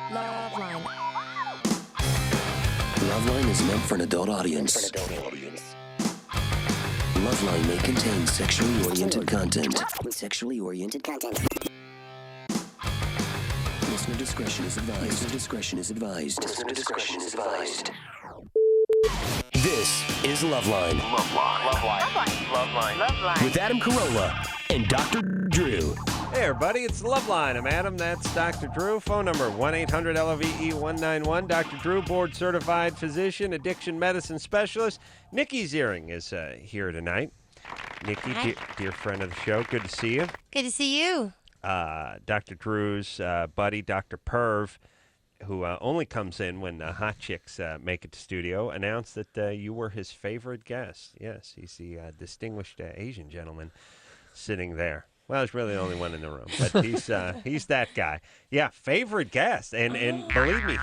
LoveLine. LoveLine is meant for an adult audience. LoveLine may contain sexually oriented content. Listener discretion is advised. This is LoveLine. LoveLine. With Adam Carolla and Dr. Drew. Hey, everybody, it's LoveLine. I'm Adam. That's Dr. Drew. Phone number 1-800-LOVE-191. Dr. Drew, board-certified physician, addiction medicine specialist. Nikki Ziering is here tonight. Nikki, dear friend of the show, good to see you. Good to see you. Dr. Drew's buddy, Dr. Perv, who only comes in when hot chicks make it to studio, announced that you were his favorite guest. Yes, he's the distinguished Asian gentleman sitting there. Well, there's really the only one in the room, but he's that guy. Yeah, favorite guest, and believe me,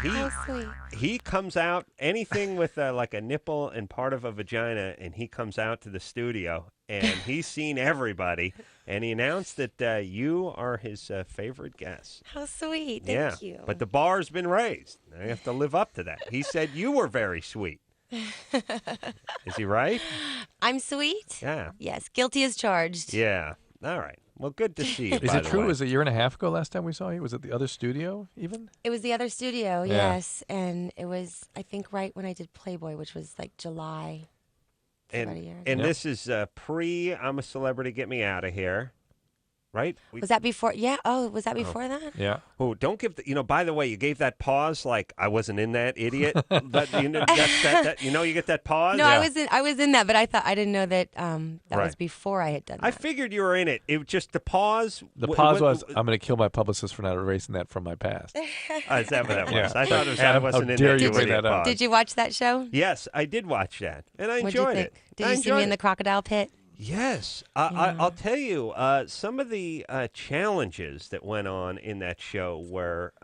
he comes out anything with like a nipple and part of a vagina, and he comes out to the studio, and he's seen everybody, and he announced that you are his favorite guest. How sweet! Thank you. But the bar's been raised. I have to live up to that. He said you were very sweet. Is he right? I'm sweet. Yeah. Yes, guilty as charged. Yeah. All right. Well, good to see you. Is it true? Was it a year and a half ago last time we saw you? Was it the other studio even? It was the other studio, yes. And it was, I think, right when I did Playboy, which was like July. And this is I'm a Celebrity, Get Me Out of Here. Right? Was that before? Yeah. Oh, was that before that? Yeah. Oh, don't give by the way, you gave that pause like I wasn't in that, idiot. You get that pause? No, yeah. I was in that, but I didn't know that that right. was before I had done that. I figured you were in it. It was just the pause. The pause was, I'm going to kill my publicist for not erasing that from my past. Is that what that was? Yeah. I thought it was Adam, I wasn't in dare that. you bring that up. Did you watch that show? Yes, I did watch that, and I What'd you enjoyed think? it. Did you see me in the crocodile pit? Yes. I'll tell you, some of the challenges that went on in that show were,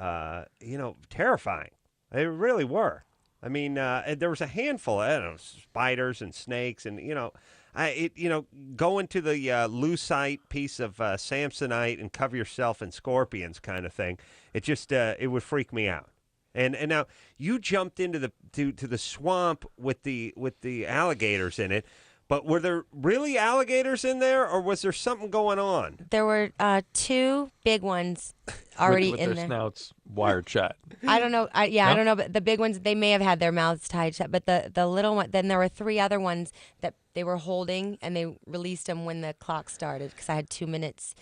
terrifying. They really were. I mean, there was a handful of, spiders and snakes and, go into the lucite piece of Samsonite and cover yourself in scorpions kind of thing. It just, it would freak me out. And now you jumped into the swamp with the alligators in it. But were there really alligators in there, or was there something going on? There were two big ones already with in their there. snouts wired shut. I don't know. I don't know. But the big ones, they may have had their mouths tied shut. But the little one, then there were three other ones that they were holding, and they released them when the clock started because I had 2 minutes,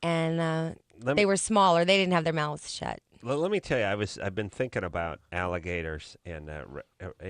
and they were smaller. They didn't have their mouths shut. Let me tell you, I've been thinking about alligators and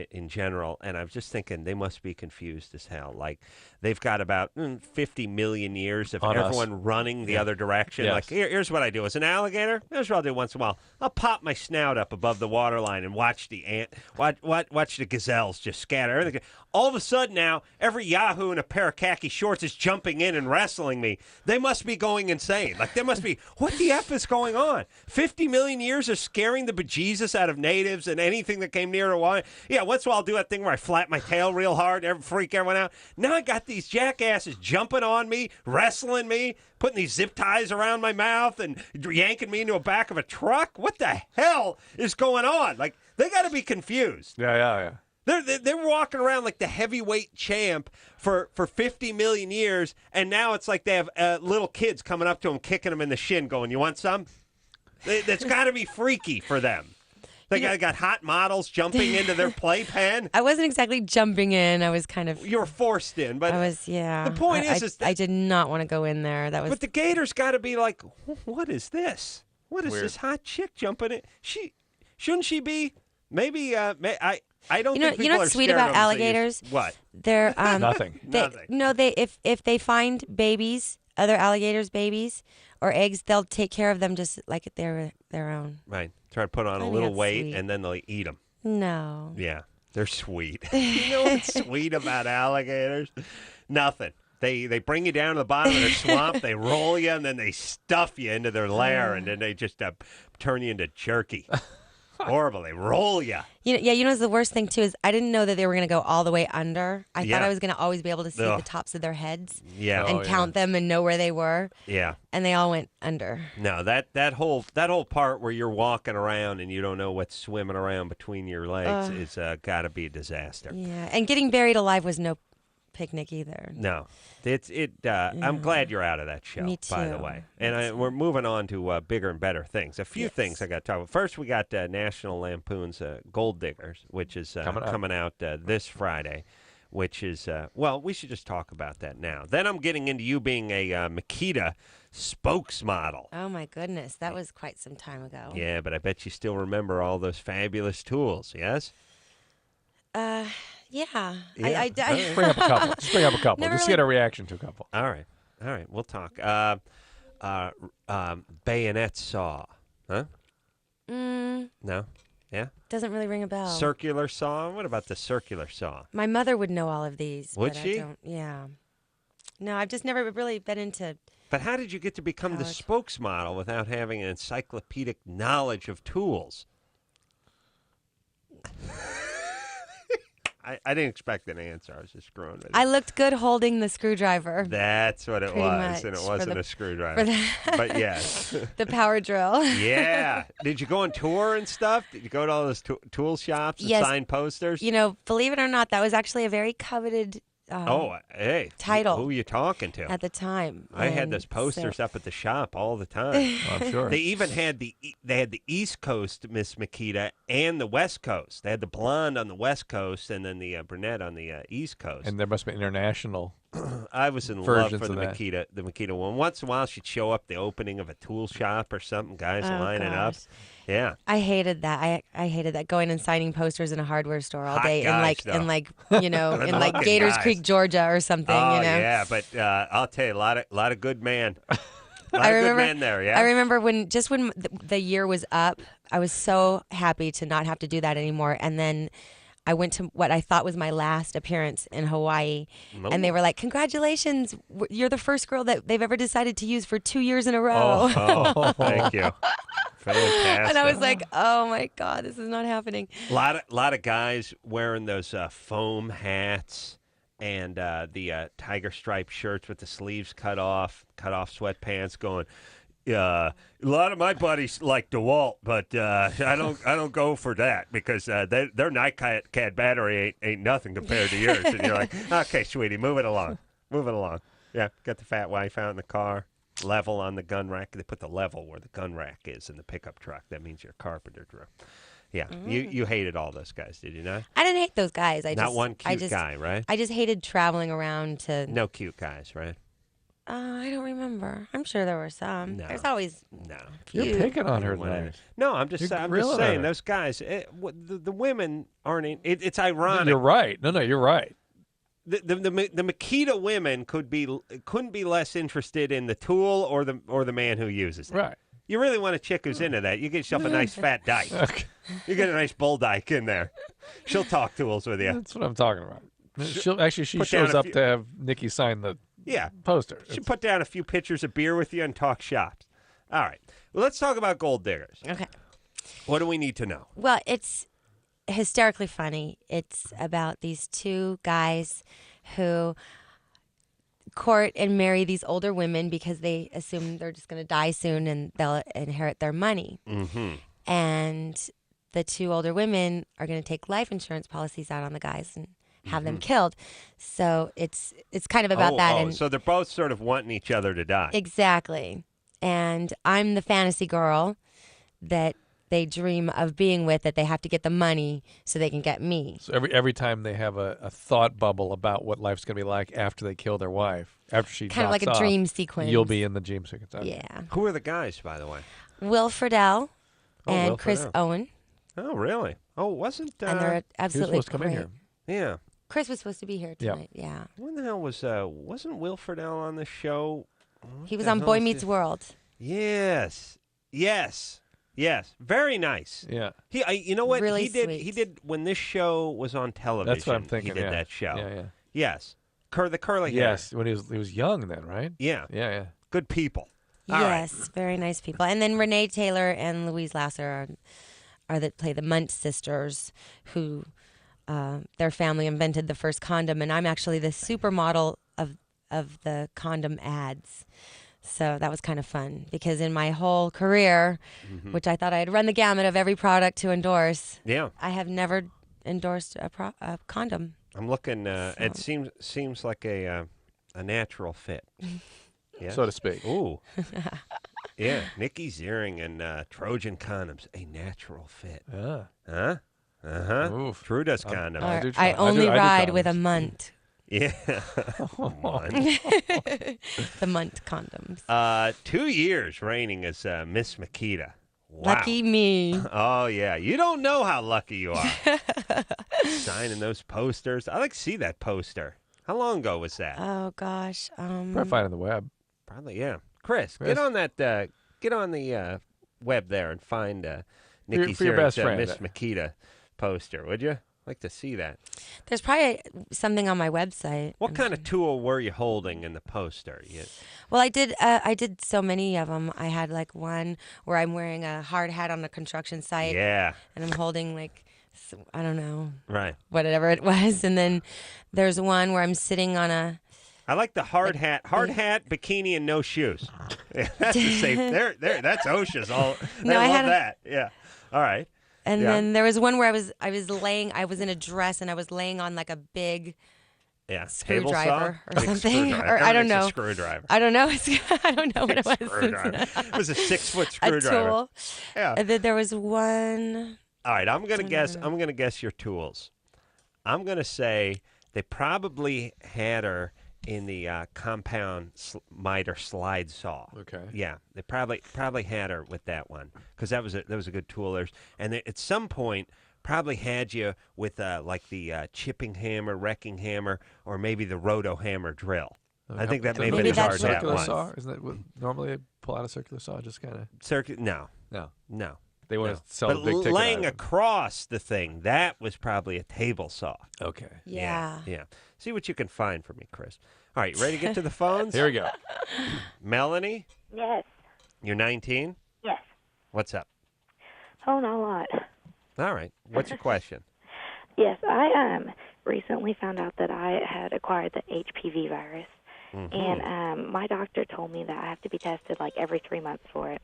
in general, and I was just thinking they must be confused as hell. Like they've got about 50 million years of everyone running the other direction. Yes. Like here's what I do as an alligator. Here's what I'll do once in a while. I'll pop my snout up above the waterline and watch the watch the gazelles just scatter. Everything. All of a sudden now, every yahoo in a pair of khaki shorts is jumping in and wrestling me. They must be going insane. Like there must be what the F is going on? 50 million years of scaring the bejesus out of natives and anything that came near the water. Yeah, once in a while I'll do that thing where I flap my tail real hard, freak everyone out. Now I got these jackasses jumping on me, wrestling me, putting these zip ties around my mouth and yanking me into the back of a truck. What the hell is going on? Like they got to be confused. Yeah. They're walking around like the heavyweight champ for 50 million years, and now it's like they have little kids coming up to them, kicking them in the shin, going, "You want some?" That's got to be freaky for them. They got hot models jumping into their playpen. I wasn't exactly jumping in. I was kind of. You were forced in, but I was. Yeah. The point is I did not want to go in there. That was. But the gator's got to be like, what is this? What is Weird. this hot chick jumping in? Shouldn't she be? Maybe. I don't. Think you know what's sweet about alligators? What? They're Nothing. Nothing. No, if they find babies, other alligators' babies or eggs, they'll take care of them just like they're their own. Right. Try to put on a little weight, and then they'll eat them. No. Yeah, they're sweet. You know what's sweet about alligators? Nothing. They bring you down to the bottom of their swamp, they roll you, and then they stuff you into their lair, and then they just turn you into jerky. horrible. They roll you. You know, the worst thing too is I didn't know that they were going to go all the way under. I Yeah. thought I was going to always be able to see Ugh. the tops of their heads Yeah. and count them and know where they were. Yeah. And they all went under. No, that whole part where you're walking around and you don't know what's swimming around between your legs is got to be a disaster. Yeah, and getting buried alive was no picnic either. No, I'm glad you're out of that show. Me By the too. way, and we're moving on to bigger and better things. A few things I got to talk about. First, we got National Lampoon's Gold Diggers, which is coming out this Friday. Which is we should just talk about that now. Then I'm getting into you being a Makita spokesmodel. Oh my goodness, that was quite some time ago. Yeah, but I bet you still remember all those fabulous tools. Yes. Yeah. Yeah. Just bring up a couple. Never Just get a reaction to a couple. All right. We'll talk. Bayonet saw. Huh? No. Yeah. Doesn't really ring a bell. Circular saw. What about the circular saw? My mother would know all of these. Would but she? I don't, yeah. No, I've just never really been into. But how did you get to become the spokesmodel without having an encyclopedic knowledge of tools? I didn't expect an answer. I was just screwing with you. I looked good holding the screwdriver. That's what it Pretty was, and it much, wasn't a screwdriver. But yes. The power drill. Yeah. Did you go on tour and stuff? Did you go to all those tool shops and Yes. sign posters? You know, believe it or not, that was actually a very coveted hey. title. Who are you talking to? At the time. I had And those posters so- up at the shop all the time. I'm sure. They even had the East Coast Miss Makita and the West Coast. They had the blonde on the West Coast and then the brunette on the East Coast. And there must be international. I was in love versions for the of that. Makita one. Once in a while, she'd show up the opening of a tool shop or something. Guys Oh, lining up. gosh. Yeah. I hated that. I hated that going and signing posters in a hardware store all Hot day guys, in though. like Gators guys. Creek, Georgia or something. Oh, you know. yeah, but I'll tell you, a lot of good men. I remember, good men there, yeah? I remember when the year was up, I was so happy to not have to do that anymore. And then I went to what I thought was my last appearance in Hawaii, and they were like, "Congratulations, you're the first girl that they've ever decided to use for 2 years in a row." Oh, thank you. Fantastic. And I was like, "Oh my God, this is not happening." A lot of guys wearing those foam hats and the tiger stripe shirts with the sleeves cut off sweatpants going, a lot of my buddies like DeWalt, but I don't go for that because their Nightcat battery ain't nothing compared to yours. And you're like, okay, sweetie, move it along. Yeah, got the fat wife out in the car, level on the gun rack. They put the level where the gun rack is in the pickup truck. That means you're a carpenter, Drew. Yeah, you hated all those guys, did you not? I didn't hate those guys. Not one cute guy, right? I just hated traveling around to. No cute guys, right? I don't remember. I'm sure there were some. No. There's always. No. You're picking on her Whatever. tonight. No, I'm just You're grilling saying her. those guys. The women aren't. It's ironic. You're right. No, you're right. The Makita women couldn't be less interested in the tool or the man who uses it. Right. You really want a chick who's into that. You get yourself a nice fat dyke. Okay. You get a nice bull dyke in there. She'll talk tools with you. That's what I'm talking about. She Put down shows a up few- to have Nikki sign the Yeah. poster. She'll put down a few pitchers of beer with you and talk shops. All right. Well, let's talk about gold diggers. Okay. What do we need to know? Well, it's hysterically funny. It's about these two guys who court and marry these older women because they assume they're just going to die soon and they'll inherit their money. Mm-hmm. And the two older women are going to take life insurance policies out on the guys and have them killed. So it's kind of about that. And so they're both sort of wanting each other to die. exactly. And I'm the fantasy girl that they dream of being with, that they have to get the money so they can get me. So every time they have a thought bubble about what life's going to be like after they kill their wife, after she Kind of like knocks a off, dream sequence. you'll be in the dream sequence. Yeah. Who are the guys, by the way? Will Friedle and Will Chris Friedle. Owen. Oh, really? Oh, wasn't And they're He was absolutely supposed to come in great. here. yeah. Chris was supposed to be here Yeah. tonight. Yeah. When the hell wasn't Will Friedle on the show? What He was the on hell Boy is Meets it? World. Yes. Very nice. Yeah. You know what? Really he did. sweet. He did when this show was on television. That's what I'm thinking. He did yeah. that show. Yeah. Yes. The curly hair. Yes. When he was young then, right? Yeah. Yeah. Good people. All right. Yes, very nice people. And then Renee Taylor and Louise Lasser are that play the Munt sisters, who their family invented the first condom, and I'm actually the supermodel of the condom ads. So that was kind of fun because in my whole career, which I thought I had run the gamut of every product to endorse, I have never endorsed a condom. I'm looking. It seems like a natural fit, so to speak. Ooh, yeah. Nikki Ziering and Trojan condoms, a natural fit. Yeah. Huh? Oof. True does condoms. I only ride with a Munt. Yeah. The Munt condoms. 2 years reigning as Miss Makita. Wow. Lucky me. Oh, yeah. You don't know how lucky you are. Signing those posters. I like to see that poster. How long ago was that? Oh, gosh. Probably find it on the web. Probably, yeah. Chris, get on that. Get on the web there and find Nikki for your best friend. Miss Makita poster, would you? Like to see that. There's probably something on my website. What kind of tool were you holding in the poster? Well, I did so many of them. I had like one where I'm wearing a hard hat on a construction site. Yeah. And I'm holding like, I don't know. Right. Whatever it was. And then there's one where I'm sitting on a. I like the hard hat, bikini, and no shoes. Yeah, that's the safe. There. That's OSHA's. I love that. Yeah. All right. And then there was one where I was in a dress and I was laying on like a big screwdriver or something. Or I don't know. Screwdriver. I don't know. I don't know what it was. It was a 6-foot screwdriver. A tool. Yeah. And then there was one. All right, I'm gonna guess your tools. I'm gonna say they probably had her in the compound miter slide saw. Okay. Yeah, they probably had her with that one because that was a good tool. And they, at some point probably had you with like the chipping hammer, wrecking hammer, or maybe the roto hammer drill. I think that maybe the hard hat circular one. saw. Isn't that what normally they pull out a circular saw? Just kind of No. They want to sell but the big ticket laying item. across the thing, that was probably a table saw. Okay. Yeah. See what you can find for me, Chris. All right, ready to get to the phones? Here we go. Melanie? Yes. You're 19? Yes. What's up? Oh, not a lot. All right. What's your question? Yes, I recently found out that I had acquired the HPV virus, and my doctor told me that I have to be tested like every 3 months for it,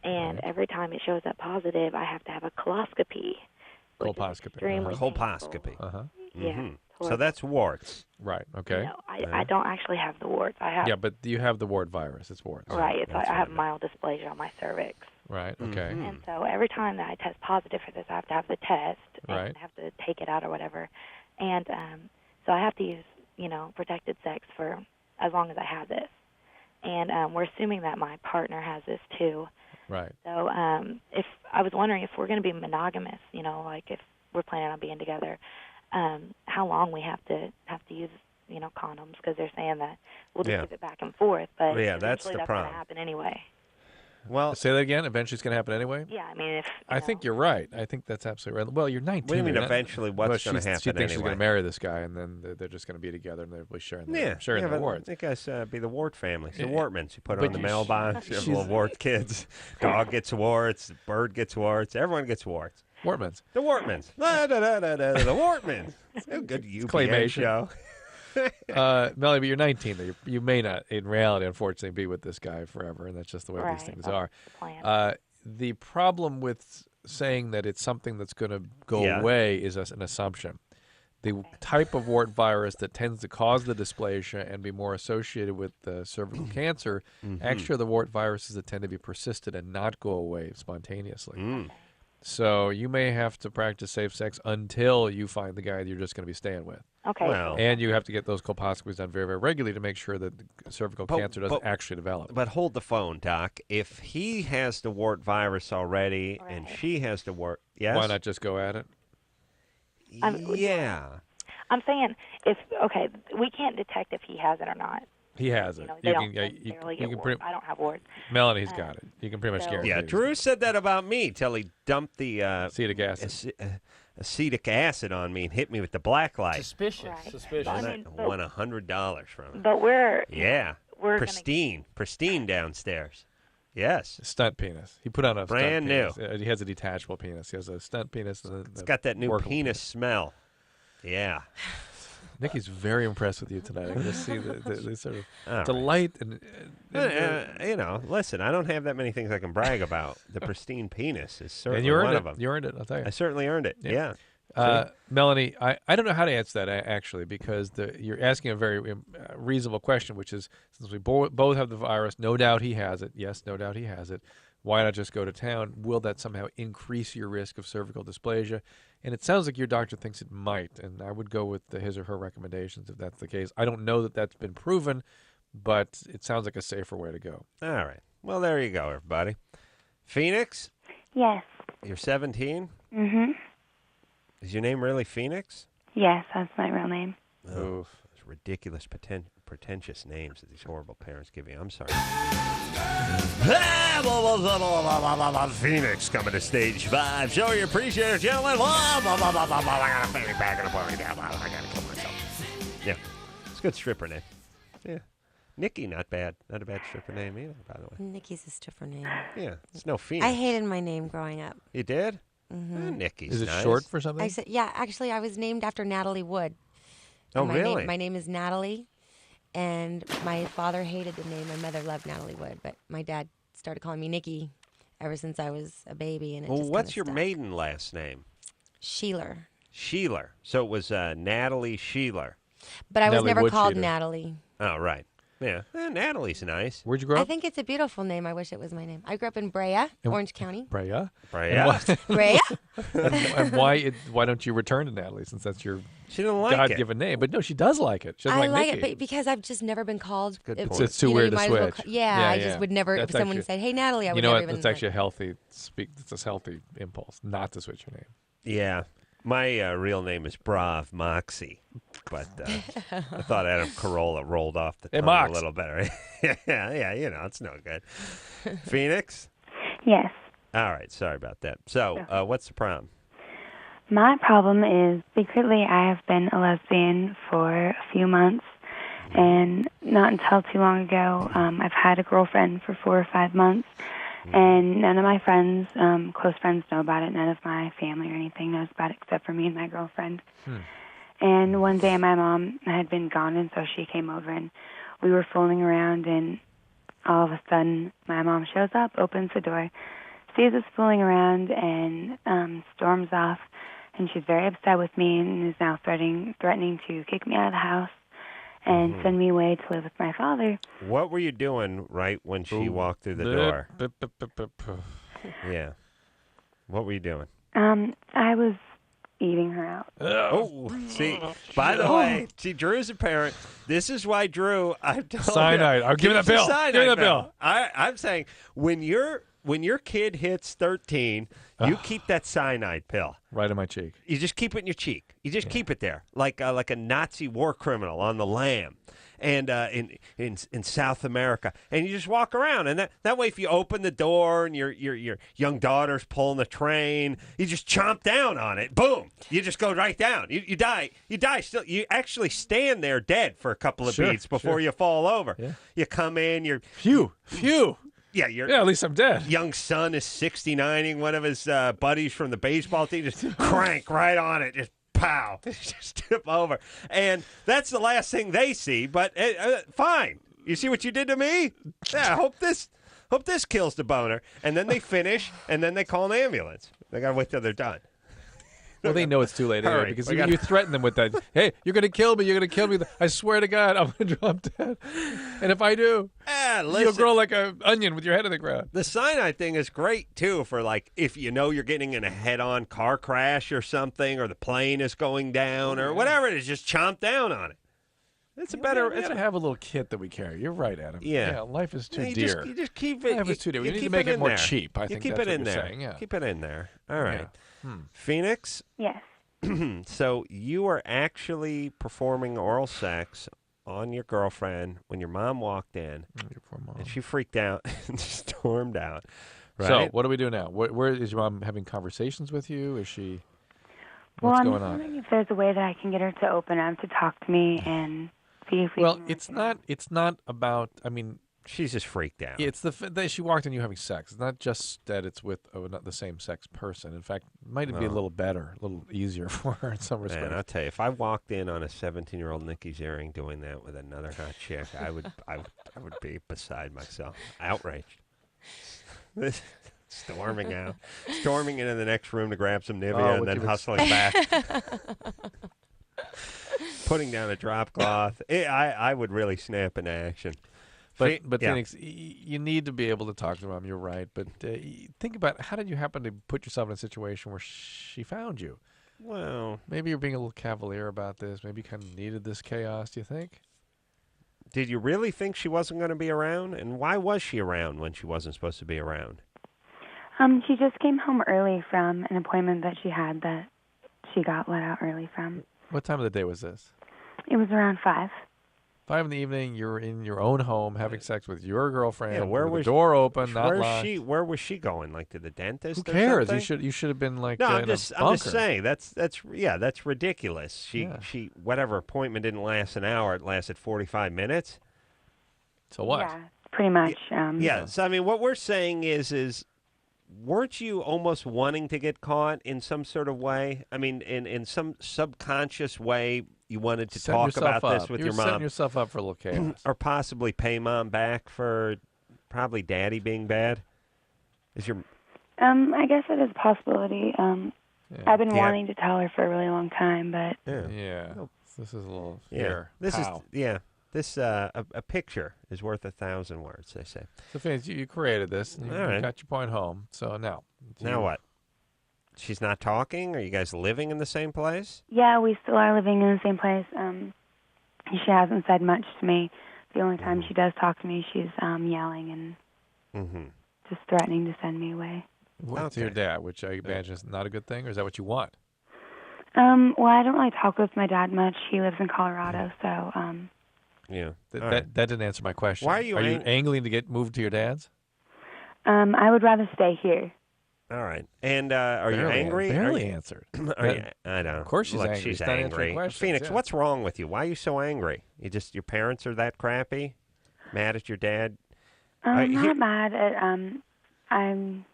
and every time it shows up positive, I have to have a coloscopy. Colposcopy. Colposcopy. Yeah. So that's warts. Right. Okay. No, I don't actually have the warts. I have. Yeah, but you have the wart virus. It's warts. Right. I have mild dysplasia on my cervix. Right. Okay. And so every time that I test positive for this, I have to have the test and Right. have to take it out or whatever. And so I have to use, protected sex for as long as I have this. And we're assuming that my partner has this too. Right. So if I was wondering if we're going to be monogamous, like if we're planning on being together, how long we have to use, condoms, because they're saying that we'll just give it back and forth, but that's eventually the that's problem. going to happen anyway. Well, say that again. Eventually, it's going to happen anyway. Yeah, I mean, if I think you're right. I think that's absolutely right. Well, you're 19. what do you mean you're not- eventually? What's going to happen She thinks anyway? she's going to marry this guy, and then they're just going to be together, and they'll be sharing the but warts. I guess be the wart family. It's the Yeah. Wartmans. You put it But on the you- mailbox. You have she's- little wart kids. Dog gets warts. Bird gets warts. Everyone gets warts. Wartmans. The Wartmans. The Wartmans. It's a good UPN claymation. show. Melanie, but you're 19. You may not, in reality, unfortunately, be with this guy forever, and that's just the way these things are. The plan. The problem with saying that it's something that's going to go away is an assumption. The type of wart virus that tends to cause the dysplasia and be more associated with cervical cancer, actually are the wart viruses that tend to be persistent and not go away spontaneously. So you may have to practice safe sex until you find the guy that you're just going to be staying with. Okay. Well, And you have to get those colposcopies done very, very regularly to make sure that the cervical cancer doesn't actually develop. but hold the phone, Doc. If he has the wart virus already and Right. she has the wart, yes? Why not just go at it? Yeah. I'm saying we can't detect if he has it or not. He has it. They You don't can, necessarily you get can warts. I don't have warts. Melanie's got it. You can pretty much so- guarantee Yeah, it. Drew said that about me till he dumped the Acetic acid. acetic acid on me and hit me with the black light. Suspicious. Right. Suspicious. I And mean, I won $100 from him. But we're Yeah. we're Pristine downstairs. Yes. Stunt penis. He put on a Brand stunt new. penis. He has a detachable penis. He has a stunt penis. And It's got that new workable penis smell. Yeah. Nikki's very impressed with you tonight. I can just see the sort of All right. delight and Listen, I don't have that many things I can brag about. The pristine penis is certainly and you earned one it. of them. You earned it. I'll tell you. I certainly earned it. Yeah. Melanie, I don't know how to answer that actually, because you're asking a very reasonable question, which is, since we both have the virus, no doubt he has it. Yes, no doubt he has it. Why not just go to town? Will that somehow increase your risk of cervical dysplasia? And it sounds like your doctor thinks it might, and I would go with his or her recommendations if that's the case. I don't know that that's been proven, but it sounds like a safer way to go. All right. Well, there you go, everybody. Phoenix, Yes. you're 17? Mm-hmm. Is your name really Phoenix? Yes, that's my real name. Oh, those ridiculous, pretentious names that these horrible parents give you. I'm sorry. Phoenix coming to stage 5. Show you appreciate it, gentlemen. I got a fanny pack and a pony down. I got to kill myself. Yeah. It's a good stripper name. Yeah. Nikki, not bad. Not a bad stripper name either, by the way. Nikki's a stripper name. Yeah. It's no Phoenix. I hated my name growing up. You did? Nikki's Is it nice. short for something? I said, yeah, actually, I was named after Natalie Wood. Oh, And really? My name is Natalie, and my father hated the name. My mother loved Natalie Wood, but my dad started calling me Nikki ever since I was a baby. And it Well, just what's kinda your stuck. maiden last name? Sheeler. Sheeler. So it was Natalie Sheeler. But I was Natalie never Wood called Sheeler. Natalie. Oh, right. Yeah. Natalie's nice. Where'd you grow I up? think it's a beautiful name. I wish it was my name. I grew up in Brea, Orange County. Brea. Brea. Brea? And why don't you return to Natalie, since that's your She didn't like it. God-given name? But no, she does like it. She doesn't I like Nikki. it, but because I've just never been called. good If- point. It's too you know, weird you to might as well switch. ca- I just would never. That's If someone actually- said, "Hey, Natalie," I would you know never what? even. That's actually a healthy It's a healthy impulse not to switch your name. Yeah. My real name is Brav Moxie, but I thought Adam Carolla rolled off the Hey, tongue Mox. a little better. yeah, it's no good. Phoenix? Yes. All right, sorry about that. So, what's the problem? My problem is, secretly, I have been a lesbian for a few months, and not until too long ago, I've had a girlfriend for 4 or 5 months, and none of my friends, close friends, know about it. None of my family or anything knows about it except for me and my girlfriend. And one day my mom had been gone, and so she came over, and we were fooling around, and all of a sudden my mom shows up, opens the door, sees us fooling around, and storms off. And she's very upset with me and is now threatening to kick me out of the house and send me away to live with my father. What were you doing right when she walked through the door? Yeah. What were you doing? I was eating her out. Oh, see, by the way, Drew's a parent. This is why Drew, I've told Cyanide. you. I'll give me that Give us bill. a cyanide Give me that bill. I'm saying when your kid hits 13, you keep that cyanide pill. Right in my cheek. You just keep it in your cheek. You just keep it there, like a Nazi war criminal on the lam, and in South America, and you just walk around, and that way, if you open the door and your young daughter's pulling the train, you just chomp down on it. Boom! You just go right down. You die. You die. Still, you actually stand there dead for a couple of beats before you fall over. Yeah. You come in. You're Phew. yeah. You're Yeah, at least I'm dead. young son is 69ing one of his buddies from the baseball team. Just crank right on it. Just pow. Just tip over. And that's the last thing they see. But fine. You see what you did to me? Yeah, I hope this kills the boner. And then they finish, and then they call an ambulance. They got to wait till they're done. Well, they know it's too late anyway, Hurry. because We you, gotta- you threaten them with that. Hey, you're going to kill me. You're going to kill me. I swear to God, I'm going to drop dead. And if I do, you'll Listen. grow like an onion with your head in the ground. The cyanide thing is great, too, for, like, if you know you're getting in a head-on car crash or something, or the plane is going down, or whatever it is, just chomp down on it. It's a better... We got to have a little kit that we carry. You're right, Adam. Yeah. Life is too You dear. just keep it. Life is too dear. We you need to keep make it in more there. cheap. I You think keep that's it what in you're there. saying, yeah. Keep it in there. All right. Yeah. Phoenix, Yes. so you were actually performing oral sex on your girlfriend when your mom walked in, Your poor mom. and she freaked out and stormed out. Right? So, what do we do now? Where is your mom having conversations with you? Is she? Well, What's I'm going just on? wondering if there's a way that I can get her to open up, to talk to me, and see if we Well, can it's work it out. not. It's not about. I mean, She's just freaked out. It's that she walked in you having sex. It's not just that it's with not the same sex person. In fact, it might be a little better, a little easier for her in some respects. Man, I'll tell you, if I walked in on a 17-year-old Nikki Ziering doing that with another hot chick, I would be beside myself, outraged. Storming into the next room to grab some Nivea and then hustling back. Putting down a drop cloth. I would really snap into action. But Phoenix, you need to be able to talk to Mom. You're right. But think about, how did you happen to put yourself in a situation where she found you? Well, maybe you're being a little cavalier about this. Maybe you kind of needed this chaos, do you think? Did you really think she wasn't going to be around? And why was she around when she wasn't supposed to be around? She just came home early from an appointment that she had that she got let out early from. What time of the day was this? It was around 5. 5 in the evening, you're in your own home having sex with your girlfriend. Where was the door open, not locked. Where was she going? Like to the dentist? Who cares? Or something? You should have been like. No, I'm just saying that's ridiculous. She whatever appointment didn't last an hour, it lasted 45 minutes. So what? Yeah, pretty much. So I mean, what we're saying is. Weren't you almost wanting to get caught in some sort of way? I mean, in some subconscious way, you wanted to talk about this with your mom. Setting yourself up for a little chaos. Or possibly pay Mom back for probably Daddy being bad? Is your... I guess it is a possibility. I've been wanting to tell her for a really long time, but... Yeah. This is a little... This a picture is worth 1,000 words, they say. So, Phoenix, you created this. And you got your point home. So now what? She's not talking? Are you guys living in the same place? Yeah, we still are living in the same place. She hasn't said much to me. The only time she does talk to me, she's yelling and just threatening to send me away. To your dad, which I imagine is not a good thing, or is that what you want? Well, I don't really talk with my dad much. He lives in Colorado, so... That didn't answer my question. Why are you angling to get moved to your dad's? I would rather stay here. All right. And are you angry? Barely answered. I don't know. Of course she's angry. She's not angry. Phoenix, what's wrong with you? Why are you so angry? Your parents are that crappy? Mad at your dad? I'm not mad at, I'm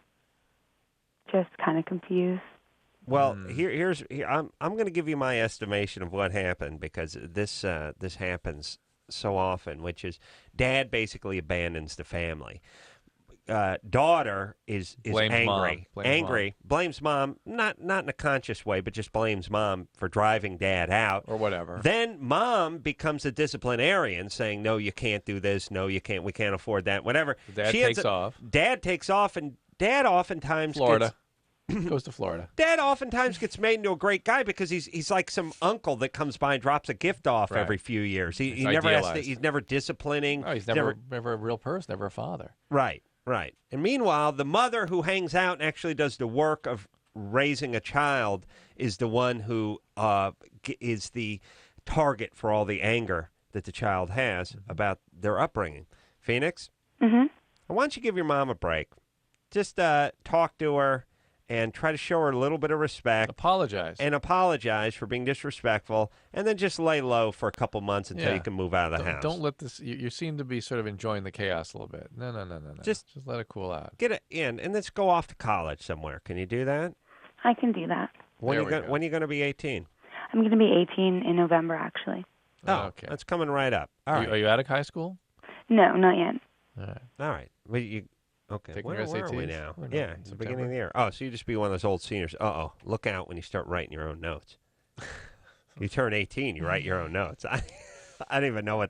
just kind of confused. Well, here I'm going to give you my estimation of what happened, because this happens so often, which is Dad basically abandons the family. Daughter is angry, blames Mom, not in a conscious way, but just blames Mom for driving Dad out or whatever. Then Mom becomes a disciplinarian, saying, "No, you can't do this. No, you can't. We can't afford that. Whatever." Dad takes off. Dad takes off, and Dad oftentimes Florida. Goes to Florida. Dad oftentimes gets made into a great guy because he's like some uncle that comes by and drops a gift off every few years. He never has to, he's never disciplining. Oh, he's never a real person, never a father. Right. And meanwhile, the mother who hangs out and actually does the work of raising a child is the one who is the target for all the anger that the child has about their upbringing. Phoenix? Mm-hmm. Why don't you give your mom a break? Just talk to her. And try to show her a little bit of respect. Apologize for being disrespectful. And then just lay low for a couple months until you can move out of the house. Don't let this... You seem to be sort of enjoying the chaos a little bit. No. Just let it cool out. Get it in, and let's go off to college somewhere. Can you do that? I can do that. When are you going to be 18? I'm going to be 18 in November, actually. Oh, okay. That's coming right up. All right. Are you out of high school? No, not yet. All right. Well, okay, where are we now? It's the beginning of the year. Oh, so you just be one of those old seniors. Look out when you start writing your own notes. You turn 18, you write your own notes. I don't even know I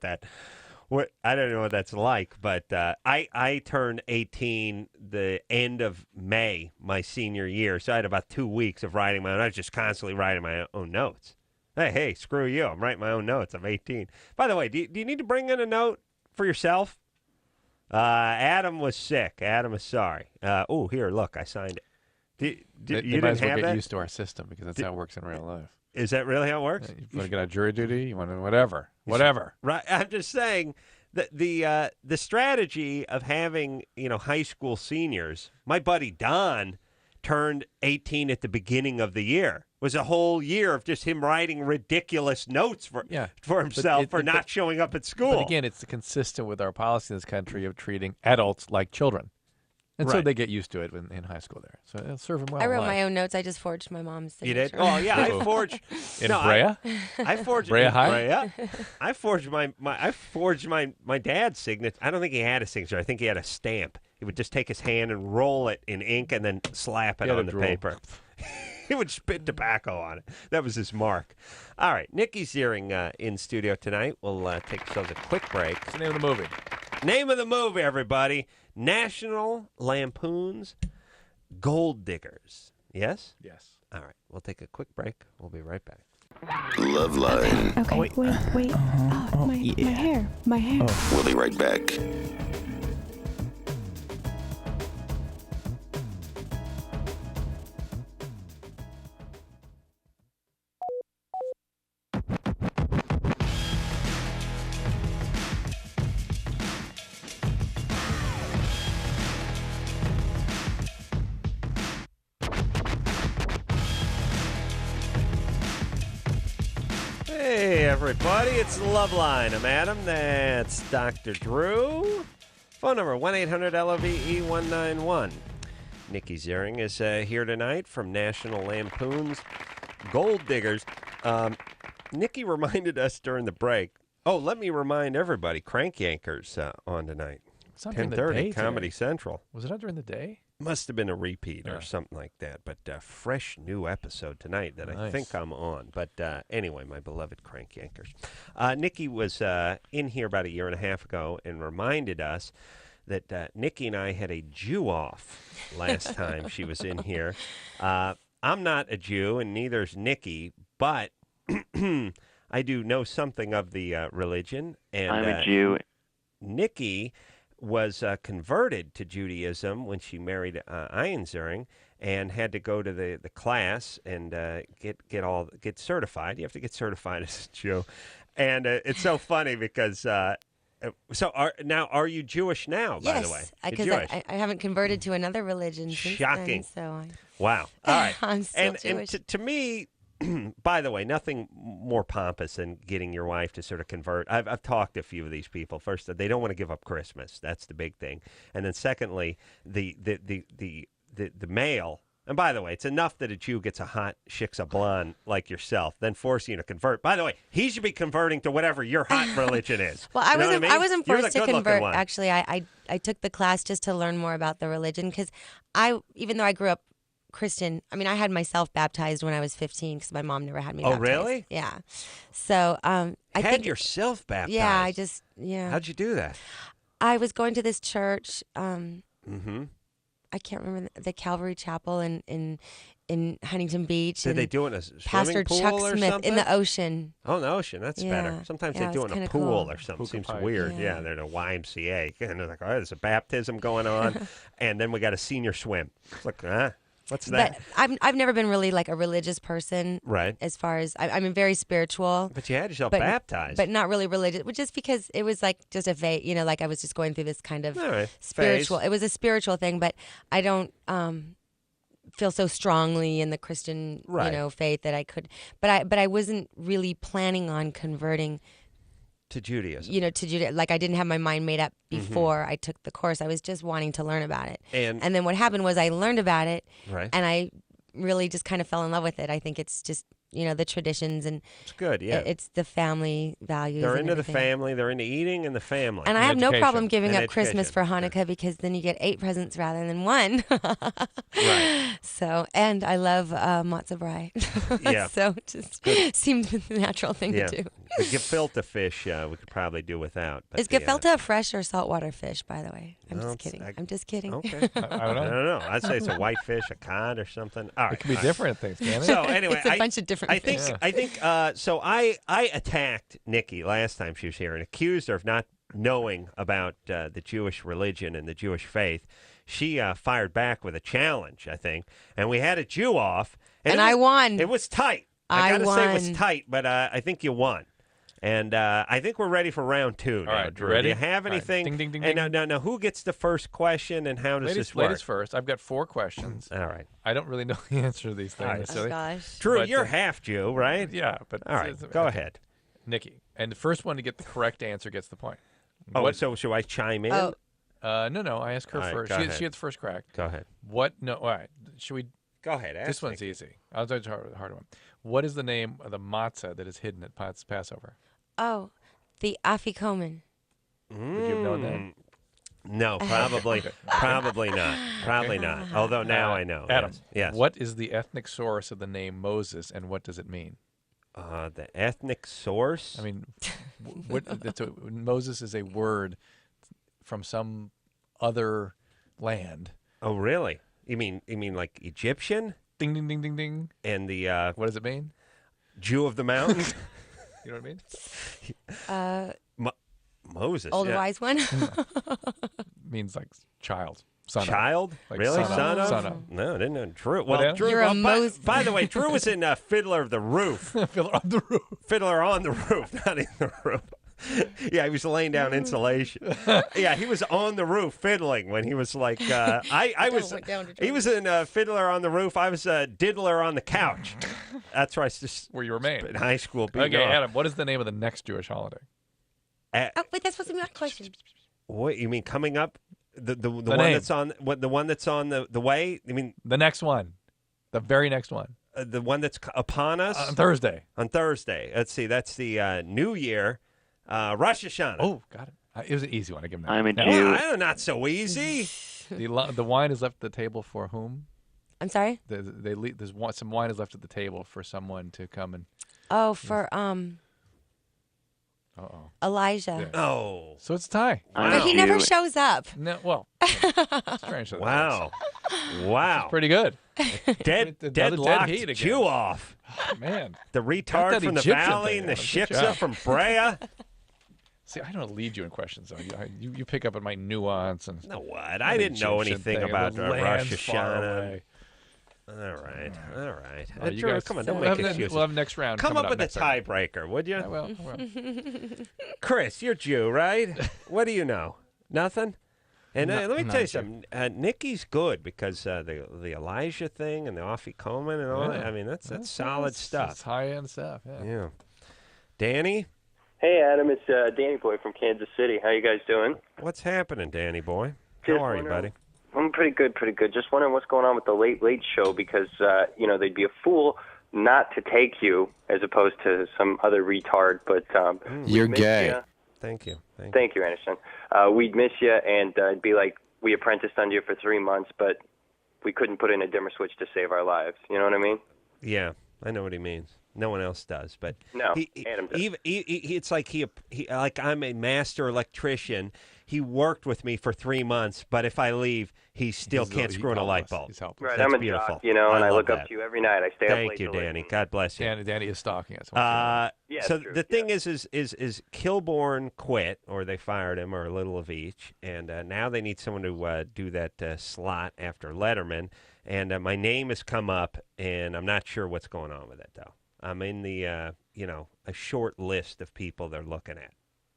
don't know what that's like, but I turned 18 the end of May, my senior year, so I had about 2 weeks of writing my own. I was just constantly writing my own notes. Hey, screw you. I'm writing my own notes. I'm 18. By the way, do you need to bring in a note for yourself? Adam was sick. Adam is sorry. Here, look, I signed it. You might as well have get that? used to our system, because that's how it works in real life. Is that really how it works? You want to get on jury duty? You want to whatever. Right. I'm just saying that the strategy of having high school seniors. My buddy Don turned 18 at the beginning of the year. It was a whole year of just him writing ridiculous notes for himself for not showing up at school. But again, it's consistent with our policy in this country of treating adults like children. And so they get used to it in high school there. So it'll serve them well. I wrote my own notes. I just forged my mom's signature. You did? Oh, yeah. I forged. In Brea? I forged. Brea in High? Brea. I forged my dad's signature. I don't think he had a signature. I think he had a stamp. He would just take his hand and roll it in ink and then slap it on the paper. He would spit tobacco on it. That was his mark. All right. Nikki Ziering in studio tonight. We'll take ourselves a quick break. What's the name of the movie? Name of the movie, everybody. National Lampoon's Gold Diggers. Yes? Yes. All right. We'll take a quick break. We'll be right back. LoveLine. Okay, wait. My hair. We'll be right back. Hey, everybody. It's LoveLine. I'm Adam. That's Dr. Drew. Phone number 1-800-LOVE-191. Nikki Ziering is here tonight from National Lampoon's Gold Diggers. Nikki reminded us during the break. Oh, let me remind everybody, Crank Yankers on tonight. It's not during the 10:30, day Comedy today. Central. Was it not during the day? Must have been a repeat or something like that. But fresh new episode tonight that I think I'm on. But anyway, my beloved Crank Yankers. Nikki was in here about a year and a half ago and reminded us that Nikki and I had a Jew off last time she was in here. I'm not a Jew, and neither's Nikki, but I do know something of the religion. And I'm a Jew. Nikki was converted to Judaism when she married Ian Ziering and had to go to the class and get certified. You have to get certified as a Jew. And it's so funny because are you Jewish now, by the way? Yes, because I haven't converted to another religion since Shocking. then. Wow. All right. I'm still Jewish. And to me, by the way, nothing more pompous than getting your wife to sort of convert. I've talked to a few of these people. First, they don't want to give up Christmas. That's the big thing. And then secondly, the male. And by the way, it's enough that a Jew gets a hot shiksa blonde like yourself, then forcing you to convert. By the way, he should be converting to whatever your hot religion is. Well, I wasn't forced to convert. One. Actually, I took the class just to learn more about the religion because even though I grew up Christian, I mean, I had myself baptized when I was 15 because my mom never had me baptized. Oh, really? Yeah. So I had yourself baptized? Yeah, How'd you do that? I was going to this church. I can't remember the Calvary Chapel in Huntington Beach. Did they do it in a swimming Pastor pool Chuck or Smith something? in the ocean. Oh, in the ocean. That's better. Sometimes they do it in a pool or something. Seems weird. Yeah, they're in a YMCA. And they're like, oh, there's a baptism going on. And then we got a senior swim. It's like, what's that? But I've never been really like a religious person. Right. As far as, I'm very spiritual. But you had yourself baptized. But not really religious, just because it was like just a faith, like I was just going through this kind of spiritual. Phase. It was a spiritual thing, but I don't feel so strongly in the Christian, faith that I could. But I wasn't really planning on converting to Judaism. To Judaism. Like I didn't have my mind made up before I took the course. I was just wanting to learn about it. And then what happened was I learned about it, and I really just kind of fell in love with it. I think it's just the traditions and it's good. Yeah, it's the family values. They're into the family. They're into eating and the family. And I have no problem giving up Christmas for Hanukkah because then you get 8 presents rather than 1. Right. So, and I love matzo brie. Yeah. So it just seemed the natural thing to do. The gefilte fish we could probably do without. But is gefilte a fresh or saltwater fish, by the way? I'm just kidding. Okay. I don't know. I'd say it's a white fish, a cod or something. All right. It could be different things, can't it? So anyway, it's a bunch of different fish. I think so I attacked Nikki last time she was here and accused her of not knowing about the Jewish religion and the Jewish faith. She fired back with a challenge, I think, and we had a Jew off. And I won. It was tight. I got to say it was tight, but I think you won. And I think we're ready for round 2 now. All right, Drew. ready? Do you have All right. anything? Ding, ding, ding, And ding. now, who gets the first question, and how does this work? Ladies first. I've got 4 questions. All right. I don't really know the answer to these things. All right. necessarily. Gosh. Drew, But, you're half Jew, right? Yeah, but All right, go ahead. Nikki. And the first one to get the correct answer gets the point. Oh, so should I chime in? Oh. No. I asked her All right, first. go She ahead. gets the first crack. Go ahead. What? No. All right. Should we? Go ahead. Ask This one's Nikki. easy. I'll tell you the hard one. What is the name of the matzah that is hidden at Passover? Oh, the afikomen. Would you have known that? No, probably not. Probably not. Although now I know. Adam, Yes. what is the ethnic source of the name Moses, and what does it mean? The ethnic source? I mean, Moses is a word from some other land. Oh, really? You mean like Egyptian? Ding, ding, ding, ding, ding. And the What does it mean? Jew of the mountain? You know what I mean? Moses. Old yeah. wise one. Means like child. Son of. Child? Like really? son of. Son Son of? of. No, I didn't know. Drew. What Well, else? Drew. You're a by, Moses. by the way, Drew was in Fiddler of the Roof. Fiddler on the roof. Fiddler on the Roof, not in the roof. Yeah, he was laying down insulation. Yeah, he was on the roof fiddling when he was like, I was. He was in Fiddler on the Roof. I was Diddler on the couch. That's where I just Where you remain. in high school. Okay, Adam, what is the name of the next Jewish holiday? Oh, wait, that's supposed to be my question. What you mean coming up? The one name. that's on the one that's on the way? You mean The next one. The very next one. the one that's upon us On Thursday. on Thursday? Let's see. That's the New Year, Rosh Hashanah. Oh, got it. It was an easy one. I give him that. I'm a Now, Jew. Well, not so easy. The wine is left at the table for whom? I'm sorry. Some wine is left at the table for someone to come and. Oh, for Uh-oh. Elijah. Yeah. Oh, So it's a tie. I'm But a he never Jew. shows up. No, well, strange. that wow, that's wow. pretty good. Dead Another dead locked heat again. Jew off. Man. The retard that from the Egyptian valley thing and the out. Good shiksa job. from Brea. See, I don't lead you in questions, though. You pick up on my nuance and. No, what? I didn't know Egyptian anything thing, about the Rosh lands far Hashanah. away. All right. You Drew, guys- come on, don't we'll make have excuses. We'll have next round. Come coming up with a next round. tiebreaker, would you? I will. Chris, you're Jew, right? What do you know? Nothing? And let me tell you something. Nikki's good because the Elijah thing and the Afikomen and all that. I mean, that's solid stuff. It's high-end stuff, yeah. Yeah. Danny, Hey, Adam, it's Danny Boy from Kansas City. How you guys doing? what's happening, Danny boy? Just How are you, wondering- buddy? I'm pretty good. Just wondering what's going on with the Late Late Show because, they'd be a fool not to take you as opposed to some other retard. But You're we'd miss gay. ya. Thank you. Thank you, Anderson. We'd miss you, and it'd be like we apprenticed under you for 3 months, but we couldn't put in a dimmer switch to save our lives. You know what I mean? Yeah, I know what he means. No one else does, but No, Adam does. it's like he like I'm a master electrician. He worked with me for 3 months, but if I leave, he still can't screw in a light bulb. He's helpless. Right, That's I'm a beautiful. jock, and I love look that. up to you every night. I stay up late. Thank you, to listen. Danny. God bless you. Danny is stalking us. Yeah, So true, the thing is Kilborn quit, or they fired him, or a little of each, and now they need someone to do that slot after Letterman. And my name has come up, and I'm not sure what's going on with it though. I'm in the a short list of people they're looking at,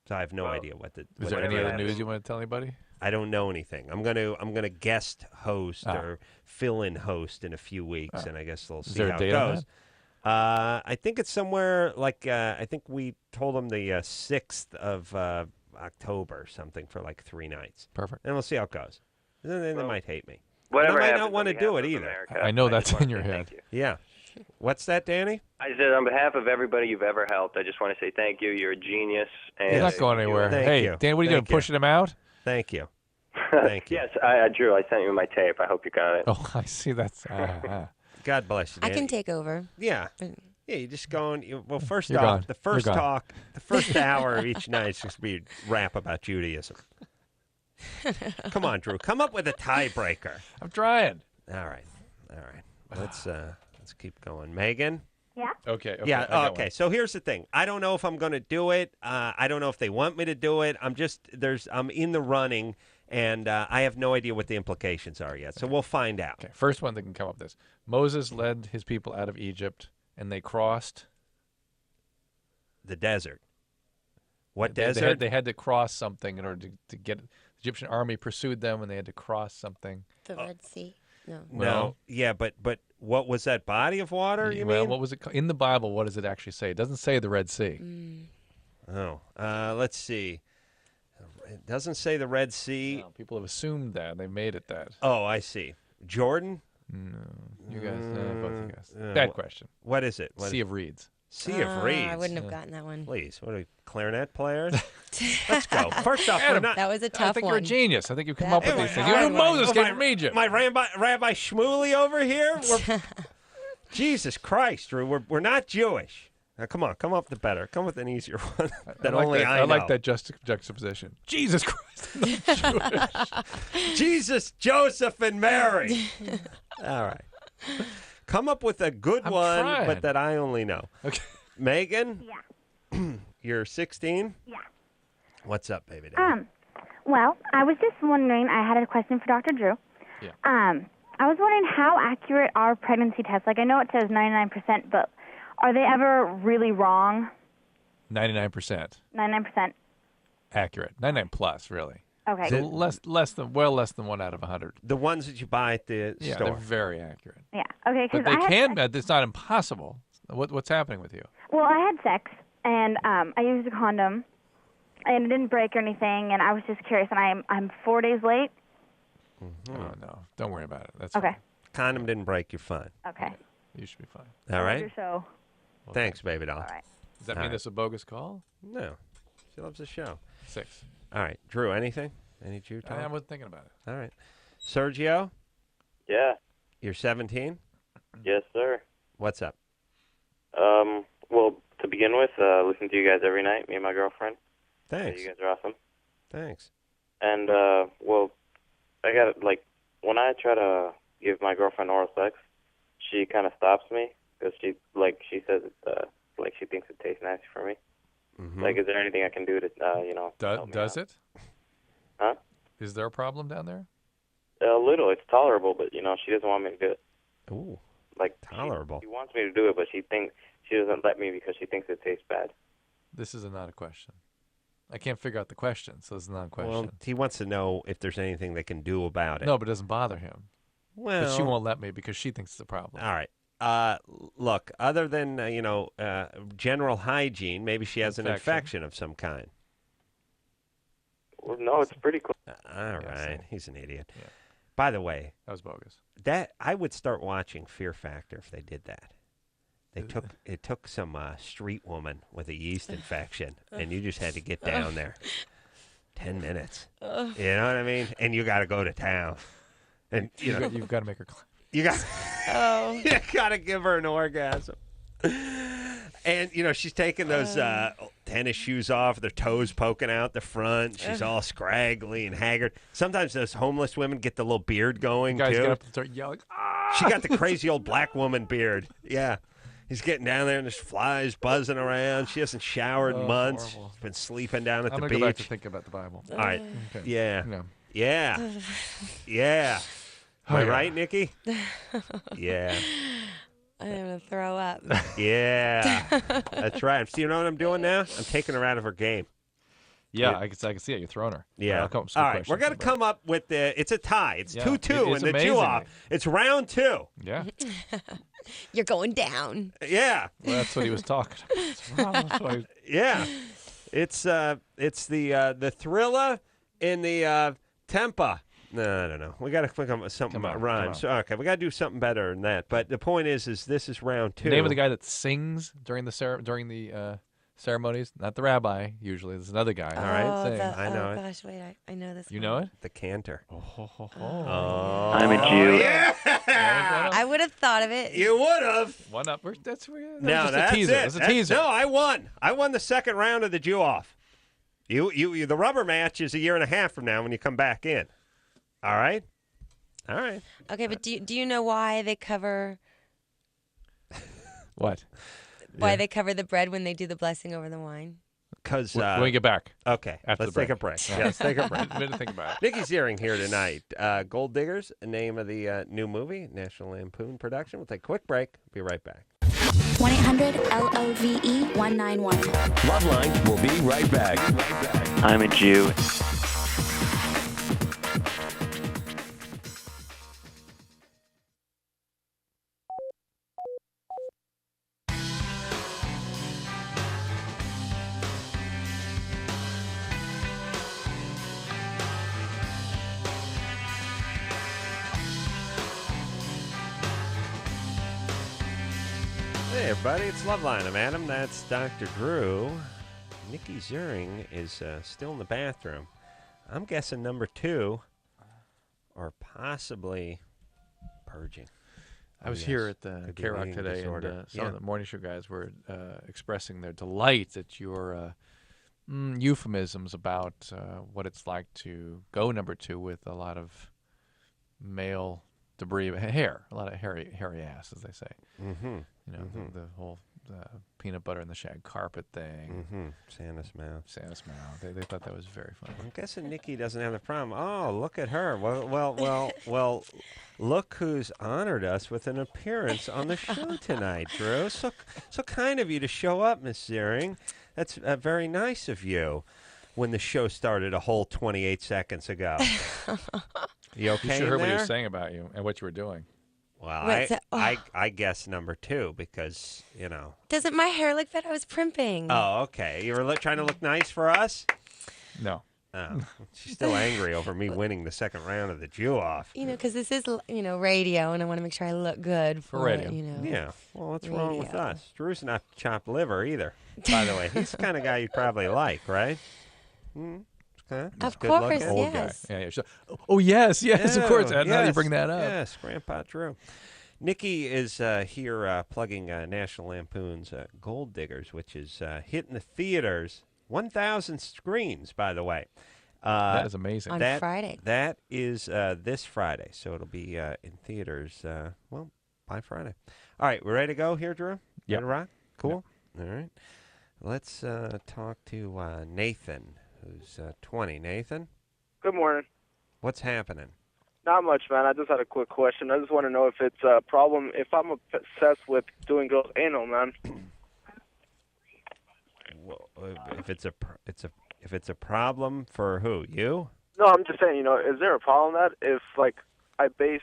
so I have no idea what the. Is there any other news you want to tell anybody? I don't know anything. I'm gonna guest host or fill-in host in a few weeks, and I guess they'll see there a how it date on goes. I think it's somewhere like I think we told them the 6th of October or something for like 3 nights. Perfect. And we'll see how it goes. Then they might hate me. Whatever I might happens not want to on do behalf it of either. America, I know just that's wanna in your say head. Thank you. Yeah. What's that, Danny? I said on behalf of everybody you've ever helped, I just want to say thank you. You're a genius. And He's not going anywhere. Thank Hey, you. Dan, what are you doing? Thank you. Pushing him out? Thank you. Thank you. Yes, Drew, I sent you my tape. I hope you got it. Oh, I see. That's. God bless you, I Danny. can take over. Yeah. Yeah, you just go and well. First You're off, gone. the first You're gone. talk, the first hour of each night is just be rap about Judaism. Come on, Drew. Come up with a tiebreaker. I'm trying. All right. Let's keep going. Megan. Okay. Yeah. I got Okay. one. So here's the thing. I don't know if I'm going to do it. I don't know if they want me to do it. I'm in the running, and I have no idea what the implications are yet. So we'll find out. Okay. First one that can come up with this. Moses led his people out of Egypt, and they crossed. The desert. What desert? They had to cross something in order to get. The Egyptian army pursued them, and they had to cross something. The Red Sea. No. No. Yeah, but what was that body of water? You mean? What was it in the Bible? What does it actually say? It doesn't say the Red Sea. Oh, let's see. It doesn't say the Red Sea. No, people have assumed that. They made it that. Oh, I see. Jordan? No, you guys, both you guys. Bad question. What is it? Sea of Reeds. Sea of Reeds. I wouldn't have gotten that one. Please, what are we, clarinet players? Let's go. First off, we're not. That was a tough one. I think you're a genius. I think you come up with these things. All You right, knew Moses came from Egypt. My Rabbi Shmuley over here? Jesus Christ, Drew. We're not Jewish. Now, come on. Come up with better. Come with an easier one that I like that juxtaposition. Jesus Christ. I'm not Jewish. Jesus, Joseph, and Mary. All right. Come up with a good one, trying. but that I only know. Okay. Megan? Yeah. You're 16? Yeah. What's up, baby doll? Well, I was just wondering, I had a question for Dr. Drew. Yeah. I was wondering how accurate are pregnancy tests? Like, I know it says 99%, but are they ever really wrong? 99%. 99%. Accurate. 99 plus, really. Okay. So less than 1 out of 100. The ones that you buy at the Yeah, store. they're very accurate. Yeah. Okay. But they can. It's not impossible. What's happening with you? Well, I had sex, and I used a condom, and it didn't break or anything, and I was just curious, and I'm 4 days late. Mm-hmm. Oh, no. Don't worry about it. That's okay. Fine. Condom didn't break. You're fine. Okay. You should be fine. All right. Your show. Well, thanks, baby doll. All right. Does that mean this is a bogus call? No. She loves the show. 6. All right. Drew, anything? Any Jew talk? I wasn't thinking about it. All right. Sergio? Yeah. You're 17? Yes, sir. What's up? Well, to begin with, listen to you guys every night, me and my girlfriend. Thanks. You guys are awesome. Thanks. And, well, I got, like, when I try to give my girlfriend oral sex, she kind of stops me because she says it's, like, she thinks it tastes nasty for me. Mm-hmm. Like, is there anything I can do to, help me Does out? it? Huh? Is there a problem down there? A little. It's tolerable, but, she doesn't want me to do it. Ooh. Like, tolerable. She wants me to do it, but she doesn't let me because she thinks it tastes bad. This is not a question. I can't figure out the question, so it's not a question. Well, he wants to know if there's anything they can do about it. No, but it doesn't bother him. Well, but she won't let me because she thinks it's a problem. All right. Look, other than, general hygiene, maybe she has an infection of some kind. Well, no, it's pretty cool. All right. He's an idiot. Yeah. By the way, that was bogus. I would start watching Fear Factor if they did that. It took some street woman with a yeast infection, and you just had to get down there. 10 minutes. You know what I mean? And you got to go to town. And you've got to make her. You got to give her an orgasm. And she's taking those tennis shoes off, their toes poking out the front. She's all scraggly and haggard. Sometimes those homeless women get the little beard going guys too. Get up and start yelling. Ah! She got the crazy old black woman beard. Yeah. He's getting down there and there's flies buzzing around. She hasn't showered in months. Horrible. She's been sleeping down at the beach. I'm going to go back to thinking about the Bible. All right. Okay. Yeah. No. Yeah. Yeah. Am I right, Nikki? Yeah. I'm going to throw up. Yeah. That's right. So you know what I'm doing now? I'm taking her out of her game. Yeah, I can see it. You're throwing her. Yeah. I'll come up with all some right. questions We're going to come up with it's a tie. It's 2-2 in the amazing. Jew-off. It's round 2. Yeah. You're going down. Yeah. Well, that's what he was talking about. Yeah. It's the thriller in the tempa. No. We got to come up with something about rhymes. So, okay, we got to do something better than that. But the point is this is round 2. The name of the guy that sings during the ceremonies, not the rabbi. Usually, there's another guy. All right, I know it. Gosh, wait, I know this. You know it? The cantor. Oh. I'm a Jew. Yeah. I would have thought of it. You would have. One up. That's a teaser. That's a teaser. No, I won. I won the second round of the Jew-off. You. The rubber match is a year and a half from now when you come back in. All right. Okay, but do you know why they cover? What? Why they cover the bread when they do the blessing over the wine? Because when we get back. Okay. After let's the take a break. Let's take a break. A minute to think about it. Nikki Ziering here tonight. Gold Diggers, the name of the new movie, National Lampoon production. We'll take a quick break. Be right back. 1-800-LOVE-191. LoveLine will be right back. I'm a Jew. Hey, everybody, it's LoveLine. I'm Adam. That's Dr. Drew. Nikki Ziering is still in the bathroom. I'm guessing number 2, or possibly purging. I was here at the KROQ today, and some of the morning show guys were expressing their delight at your euphemisms about what it's like to go number 2 with a lot of male debris, hair, a lot of hairy ass, as they say. Mm-hmm. You know, the whole peanut butter and the shag carpet thing. Mm-hmm. Santa's mouth. They thought that was very funny. I'm guessing Nikki doesn't have the problem. Oh, look at her. Well, look who's honored us with an appearance on the show tonight, Drew. So kind of you to show up, Miss Ziering. That's very nice of you when the show started a whole 28 seconds ago. You okay? You should hear what he was saying about you and what you were doing. Well, I guess number 2 because, you know. Doesn't my hair look bad? I was primping. Oh, okay. You were trying to look nice for us? No. Oh, she's still angry over me winning the second round of the Jew off. You know, because this is, radio, and I want to make sure I look good for radio. it, Yeah. Well, what's wrong with us? Drew's not chopped liver either, by the way. He's the kind of guy you probably like, right? Okay. Of course, old yes. Guy. Yeah. Oh, yes, of course. How do you bring that up? Yes, Grandpa Drew. Nikki is here plugging National Lampoon's Gold Diggers, which is hitting the theaters. 1,000 screens, by the way. That is amazing. On Friday. That is this Friday, so it'll be in theaters, by Friday. All right, we ready to go here, Drew? Yeah. Ready to rock? Cool. Yep. All right. Let's talk to Nathan, who's 20. Nathan? Good morning. What's happening? Not much, man. I just had a quick question. I just want to know if it's a problem, if I'm obsessed with doing girls anal, man. Well, if it's a problem for who? You? No, I'm just saying, is there a problem that if, I base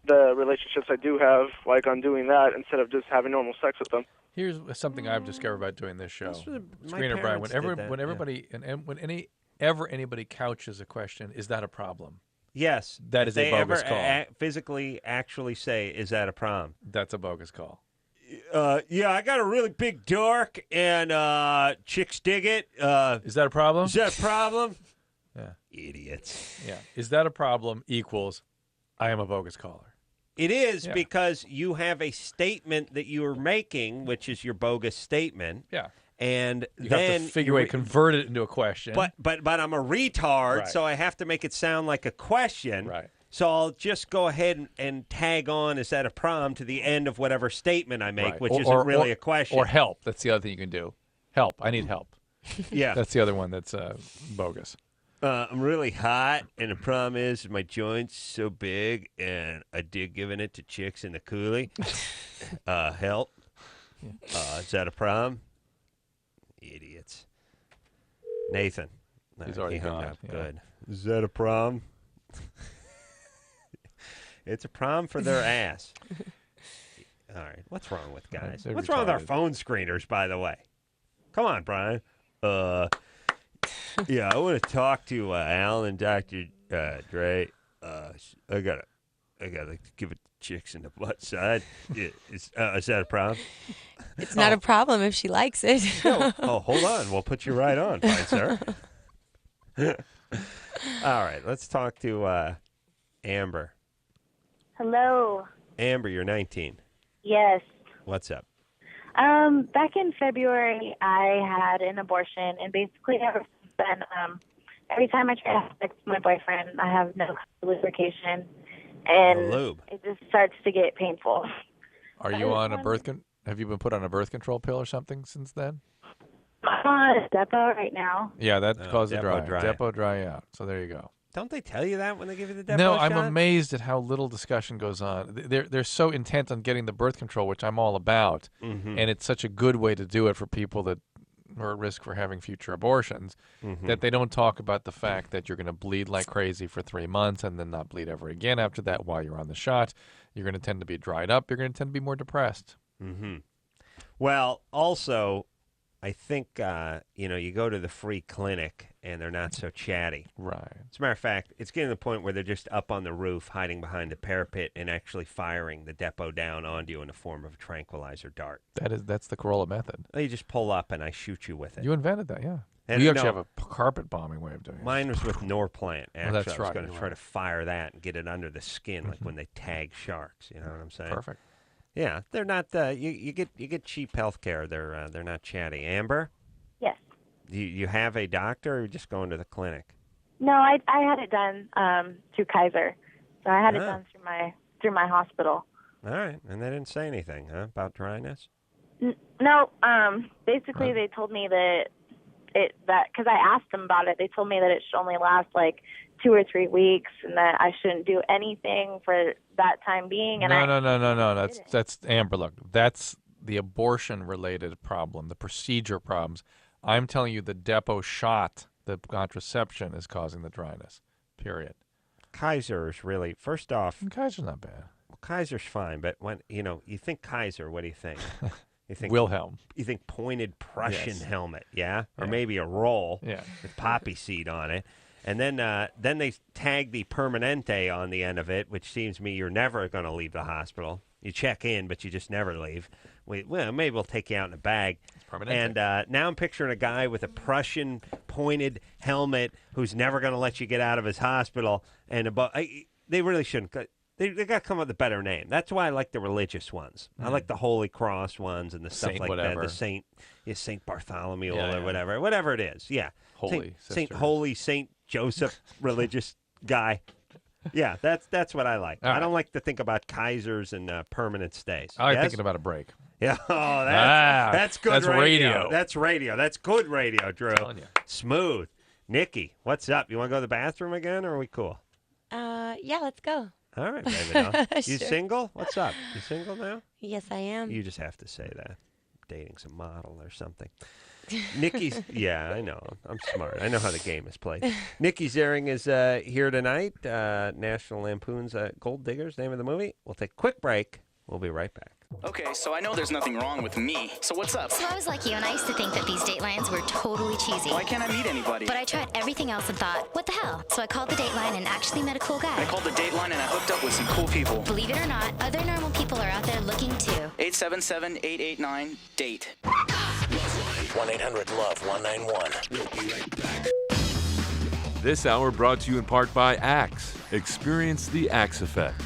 the relationships I do have, on doing that instead of just having normal sex with them? Here's something I've discovered about doing this show. Screener Brian, whenever anybody couches a question, is that a problem? Yes. That is a bogus call. They physically actually say, is that a problem? That's a bogus call. Yeah, I got a really big dork, and chicks dig it. Is that a problem? Is that a problem? Yeah. Idiots. Yeah. Is that a problem equals I am a bogus caller. It is because you have a statement that you are making, which is your bogus statement. Yeah. And you then have to figure a way to convert it into a question. But I'm a retard, so I have to make it sound like a question. Right. So I'll just go ahead and tag on, is that a problem, to the end of whatever statement I make, which isn't really a question. Or help. That's the other thing you can do. Help. I need help. Yeah. That's the other one that's bogus. I'm really hot, and the problem is my joint's so big, and I dig giving it to chicks in the coolie. Help. Is that a problem? Idiots. Nathan. He's already hung gone. up. Good. Is that a problem? It's a problem for their ass. All right. What's wrong with guys? What's wrong with our phone screeners, by the way? Come on, Brian. Yeah, I want to talk to Alan and Dr. Dre. I gotta give it to chicks in the butt side. Is that a problem? It's not a problem if she likes it. No. Oh, hold on. We'll put you right on, fine sir. All right, let's talk to Amber. Hello. Amber, you're 19. Yes. What's up? Back in February, I had an abortion, and basically ever since then, every time I try to have sex with my boyfriend, I have no lubrication, and it just starts to get painful. Are you on a have you been put on a birth control pill or something since then? I'm on a Depo right now. Yeah, that causes Depo dry out. So there you go. Don't they tell you that when they give you the Depo No, shot? I'm amazed at how little discussion goes on. They're so intent on getting the birth control, which I'm all about, Mhm. and it's such a good way to do it for people that are at risk for having future abortions, that they don't talk about the fact that you're going to bleed like crazy for 3 months and then not bleed ever again after that while you're on the shot. You're going to tend to be dried up. You're going to tend to be more depressed. Mm-hmm. Well, also, I think, you go to the free clinic and they're not so chatty. Right. As a matter of fact, it's getting to the point where they're just up on the roof, hiding behind a parapet, and actually firing the Depo down onto you in the form of a tranquilizer dart. That's the Corolla method. You just pull up and I shoot you with it. You invented that, yeah. And We actually have a carpet bombing way of doing it. Mine was with Norplant, actually. that's I was right, going to you're try right. to fire that and get it under the skin, like when they tag sharks. You know what I'm saying? Perfect. Yeah, they're not. You get cheap health care. They're not chatty. Amber, Yes. you have a doctor, or you're just going to the clinic? No, I had it done through Kaiser, so I had it Ah. done through my hospital. All right, and they didn't say anything, huh, about dryness? No, basically they told me that because I asked them about it, they told me that it should only last like 2 or 3 weeks, and that I shouldn't do anything for that time being. And No. That's Amber. Look, that's the abortion-related problem, the procedure problems. I'm telling you, the Depo shot, the contraception, is causing the dryness. Period. Kaiser is really, first off, Kaiser's not bad. Well, Kaiser's fine, but when you think Kaiser, what do you think? You think Wilhelm. You think pointed Prussian Yes. helmet, yeah, or Yeah. maybe a roll Yeah. with poppy seed on it, and then they tag the Permanente on the end of it, which seems to me you're never going to leave the hospital. You check in, but you just never leave. Well, maybe we'll take you out in a bag. Permanente. And now I'm picturing a guy with a Prussian pointed helmet who's never going to let you get out of his hospital. And they really shouldn't. They got to come up with a better name. That's why I like the religious ones. I like the Holy Cross ones and the stuff Saint like whatever. that. The Saint Bartholomew Yeah, or yeah. whatever it is. Yeah, Holy Saint Joseph religious guy. Yeah, that's what I like. All I right. don't like to think about Kaisers and permanent stays. I like Yes? thinking about a break. Yeah, that's good that's radio. That's radio. That's good radio, Drew. telling you. Smooth. Nikki, what's up? You want to go to the bathroom again, or are we cool? Yeah, let's go. All right, baby doll. You Sure. single? What's up? You single now? Yes, I am. You just have to say that. Dating some model or something. Nikki's, yeah, I know. I'm smart. I know how the game is played. Nikki Ziering is here tonight. National Lampoon's Gold Diggers, name of the movie. We'll take a quick break. We'll be right back. Okay, so I know there's nothing wrong with me. So what's up? So I was like you, and I used to think that these Datelines were totally cheesy. Why can't I meet anybody? But I tried everything else and thought, what the hell? So I called the Dateline and actually met a cool guy. I called the Dateline and I hooked up with some cool people. Believe it or not, other normal people are out there looking too. 877-889-DATE. 1-800-LOVE-191. We'll be right back. This hour brought to you in part by Axe. Experience the Axe effect.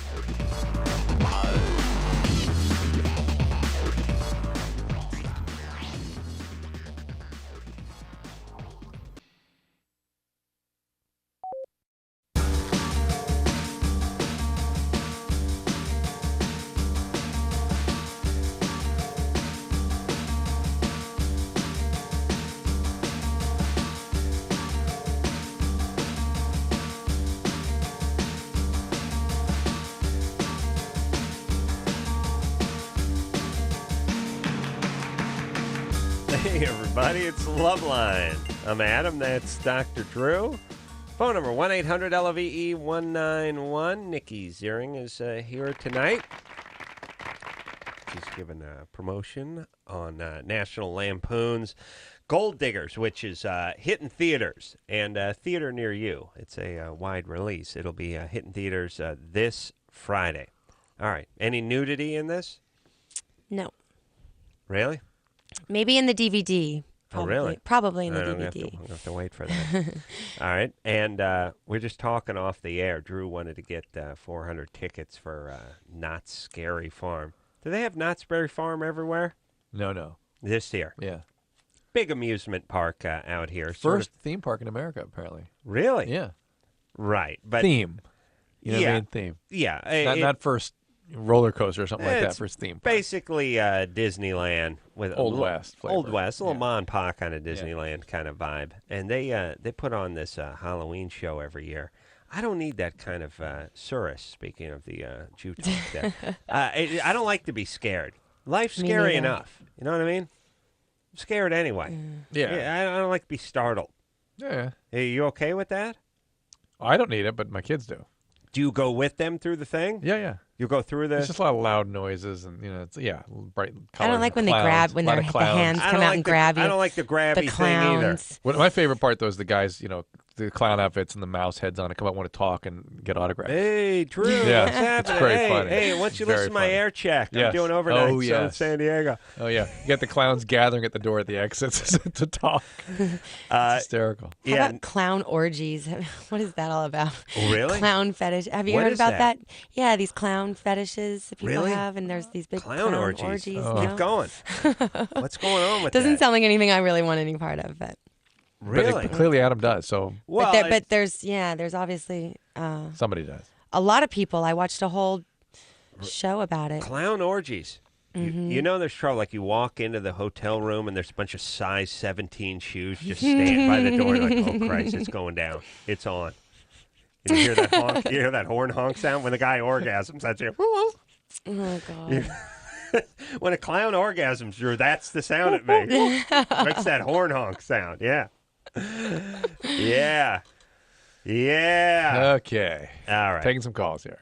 Hey, everybody, it's LoveLine. I'm Adam. That's Dr. Drew. Phone number 1-800-LOVE-191. Nikki Ziering is here tonight. She's given a promotion on National Lampoon's Gold Diggers, which is hitting theaters and theater near you. It's a wide release. It'll be hitting theaters this Friday. All right. Any nudity in this? No. Really? Maybe in the DVD. Oh, really? Probably in the I'm DVD. gonna have to wait for that. All right. And we're just talking off the air. Drew wanted to get 400 tickets for Knott's Scary Farm. Do they have Knott's Scary Farm everywhere? No. This year. Yeah. Big amusement park out here. First theme park in America, apparently. Really? Yeah. Right. But theme. You know what I yeah. mean? Theme. Yeah. Not first roller coaster or something like that. It's First theme park. Basically Disneyland with Old West flavor. Old West, a little ma and pa kind of Disneyland kind of vibe. And they put on this Halloween show every year. I don't need that kind of surus, speaking of the Jew talk there. I don't like to be scared. Life's Me scary neither. enough. You know what I mean? I'm scared anyway. Yeah. I don't like to be startled. Yeah. Hey, you okay with that? I don't need it, but my kids do. Do you go with them through the thing? Yeah. You go through the... It's just a lot of loud noises and, it's, bright colors. I don't like when clowns, they grab, when a lot their of the clouds. hands I come don't out like and the- grab you. I don't like the grabby thing either. clowns. My favorite part, though, is the guys, the clown outfits and the mouse heads on it come out, want to talk and get autographs. Hey, Drew, Yeah, what's happening? it's very hey, funny. Hey, why don't you Very listen to my funny. air check? I'm Yes. doing overnight Oh, show in yes. San Diego. Oh, yeah. You get the clowns gathering at the door at the exits to talk. It's hysterical. How about clown orgies? What is that all about? Oh, really? Clown fetish. Have you What heard is about that? that? Yeah, these clown fetishes that people Really? have, and there's these big Clown orgies. no? Keep going. What's going on with Doesn't that? sound like anything I really want any part of, but Really? But clearly Adam does, so Well, but there's obviously somebody does. a lot of people. I watched a whole show about it. Clown orgies. You know there's trouble. Like you walk into the hotel room and there's a bunch of size 17 shoes just stand by the door. You're like, oh, Christ, it's going down. It's on. You hear that honk? You hear that horn honk sound? When the guy orgasms, that's it. Oh, God. When a clown orgasms, Drew, that's the sound it makes. Makes that horn honk sound. Yeah. Yeah. Okay. All right. Taking some calls here.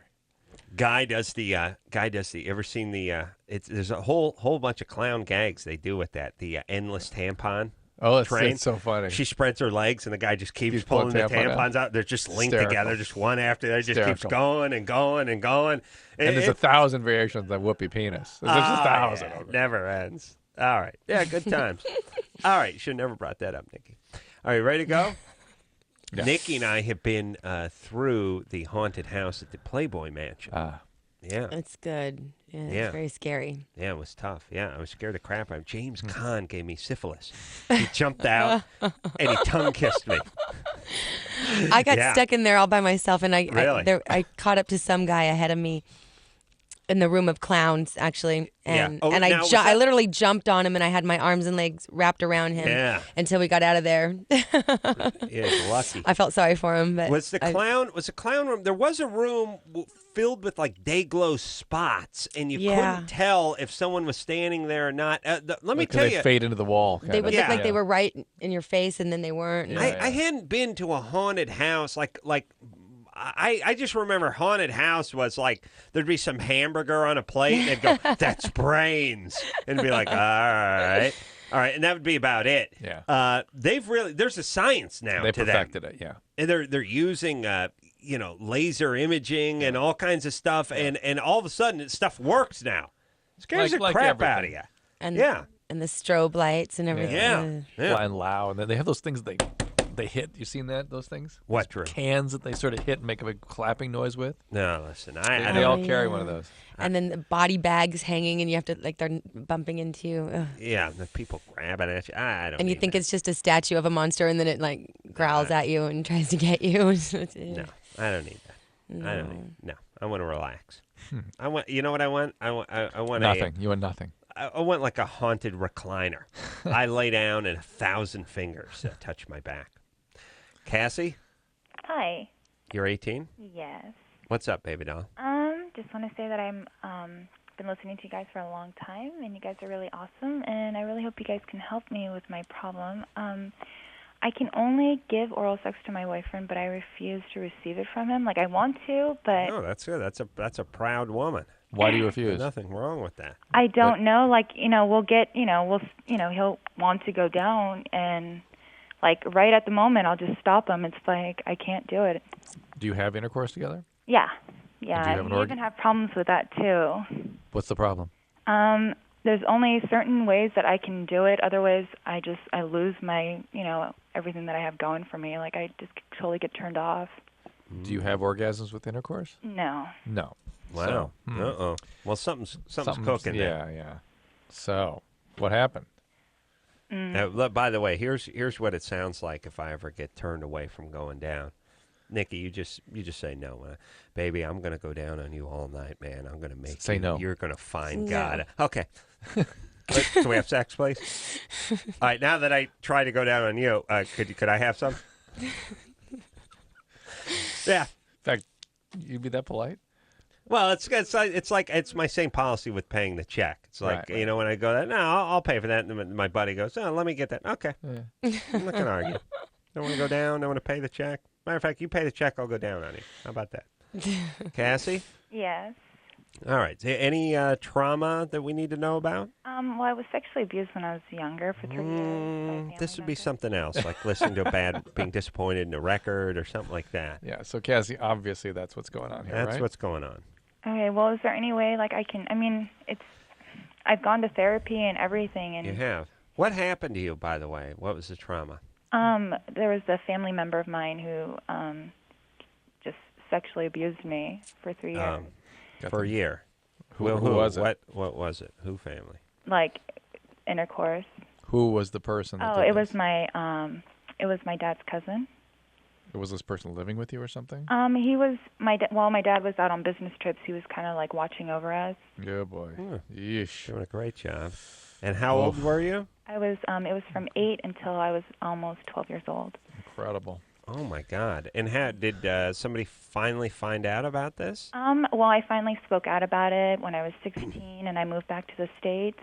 Guy does the ever seen the there's a whole bunch of clown gags they do with that, the endless tampon. Oh, train. it's so funny. She spreads her legs and the guy just keeps Keeps pulling the pulling tampon tampons out. They're just linked Hysterical. together, just one after the other. Just keeps Hysterical. going and going and going. And there's 1,000 variations of whoopee penis. There's just 1,000 yeah, of them. never ends. All right. Yeah, good times. All right. You should have never brought that up, Nikki. All right, ready to go? Yeah. Nikki and I have been through the haunted house at the Playboy Mansion. Yeah. It's good. Yeah, Yeah. It's very scary. Yeah, it was tough. Yeah, I was scared the crap out of him. James Caan gave me syphilis. He jumped out and he tongue kissed me. I got Yeah. stuck in there all by myself, and Really? I caught up to some guy ahead of me in the room of clowns, actually, and Yeah. Oh, and now, was I that- literally jumped on him, and I had my arms and legs wrapped around him Yeah. until we got out of there. Yeah, he's lucky. I felt sorry for him, but Was the clown room? There was a room filled with like day glow spots, and you Yeah. couldn't tell if someone was standing there or not. Let me Like, 'cause tell they you, fade into the wall. they would look like they were right in your face, and then they weren't. I hadn't been to a haunted house like I just remember haunted house was like there'd be some hamburger on a plate and they'd go, that's brains, and be like, all right, and that would be about it. Yeah. There's a science now They to perfected them. it, yeah. And they're using laser imaging and all kinds of stuff, and all of a sudden stuff works now. Scares the crap out of you. And Yeah. and the strobe lights and everything. Yeah. Flying loud. And then they have those things they hit. You seen those things? What, Those Drew? cans that they sort of hit and make a big clapping noise with? No, listen, They all carry one of those. And then the body bags hanging, and you have to they're bumping into you. Ugh. Yeah, the people grabbing at you. I don't. And you think it's just a statue of a monster, and then it like growls at you and tries to get you. No, I don't need that. I don't need. No, I want to relax. I want. You know what I want? I want Nothing. You want nothing. I want like a haunted recliner. I lay down and 1,000 fingers touch my back. Cassie, Hi. you're 18. Yes. What's up, baby doll? Just want to say that I'm been listening to you guys for a long time, and you guys are really awesome, and I really hope you guys can help me with my problem. I can only give oral sex to my boyfriend, but I refuse to receive it from him. Like I want to, but Oh, that's good. That's a proud woman. Why do you There's refuse? nothing wrong with that. I don't know. Like we'll get he'll want to go down, and like right at the moment I'll just stop him. It's like I can't do it. Do you have intercourse together? Yeah. Do you have an We even have problems with that too. What's the problem? There's only certain ways that I can do it. Otherwise, I lose my, everything that I have going for me. Like I just totally get turned off. Do you have orgasms with intercourse? No. No. Wow. So, Uh-oh. Well, something's cooking there. Yeah. So, what happened? Now, by the way, here's what it sounds like if I ever get turned away from going down. Nikki, you just say no, baby. I'm gonna go down on you all night, man. I'm gonna make Say you. no. You're gonna find No. God. Okay. Can we have sex, please? All right. Now that I try to go down on you, could I have some? Yeah. fact, you'd be that polite? Well, it's my same policy with paying the check. It's like, Right. you know, when I go, no, I'll pay for that. And my buddy goes, oh, let me get that. Okay. Yeah. I'm not going to argue. Don't want to go down. Don't want to pay the check. Matter of fact, you pay the check, I'll go down on you. How about that? Cassie? Yes. All right. Any trauma that we need to know about? Well, I was sexually abused when I was younger for 3 years. This would be something else, like listening to being disappointed in a record or something like that. Yeah, so Cassie, obviously that's what's going on here, That's right? what's going on. Okay, well, is there any way, like, I've gone to therapy and everything, and You have. What happened to you, by the way? What was the trauma? there was a family member of mine who just sexually abused me for 3 years. For a year. Who was it? What was it? Who family? Like, intercourse. Who was the person? That Oh, did it this? was my dad's cousin. Was this person living with you or something? He was my dad was out on business trips. He was kind of like watching over us. Yeah, boy. Yeesh. Doing a great job. And how old were you? I was it was from 8 until I was almost 12 years old. Incredible. Oh my God! And how did somebody finally find out about this? Well, I finally spoke out about it when I was 16, and I moved back to the States.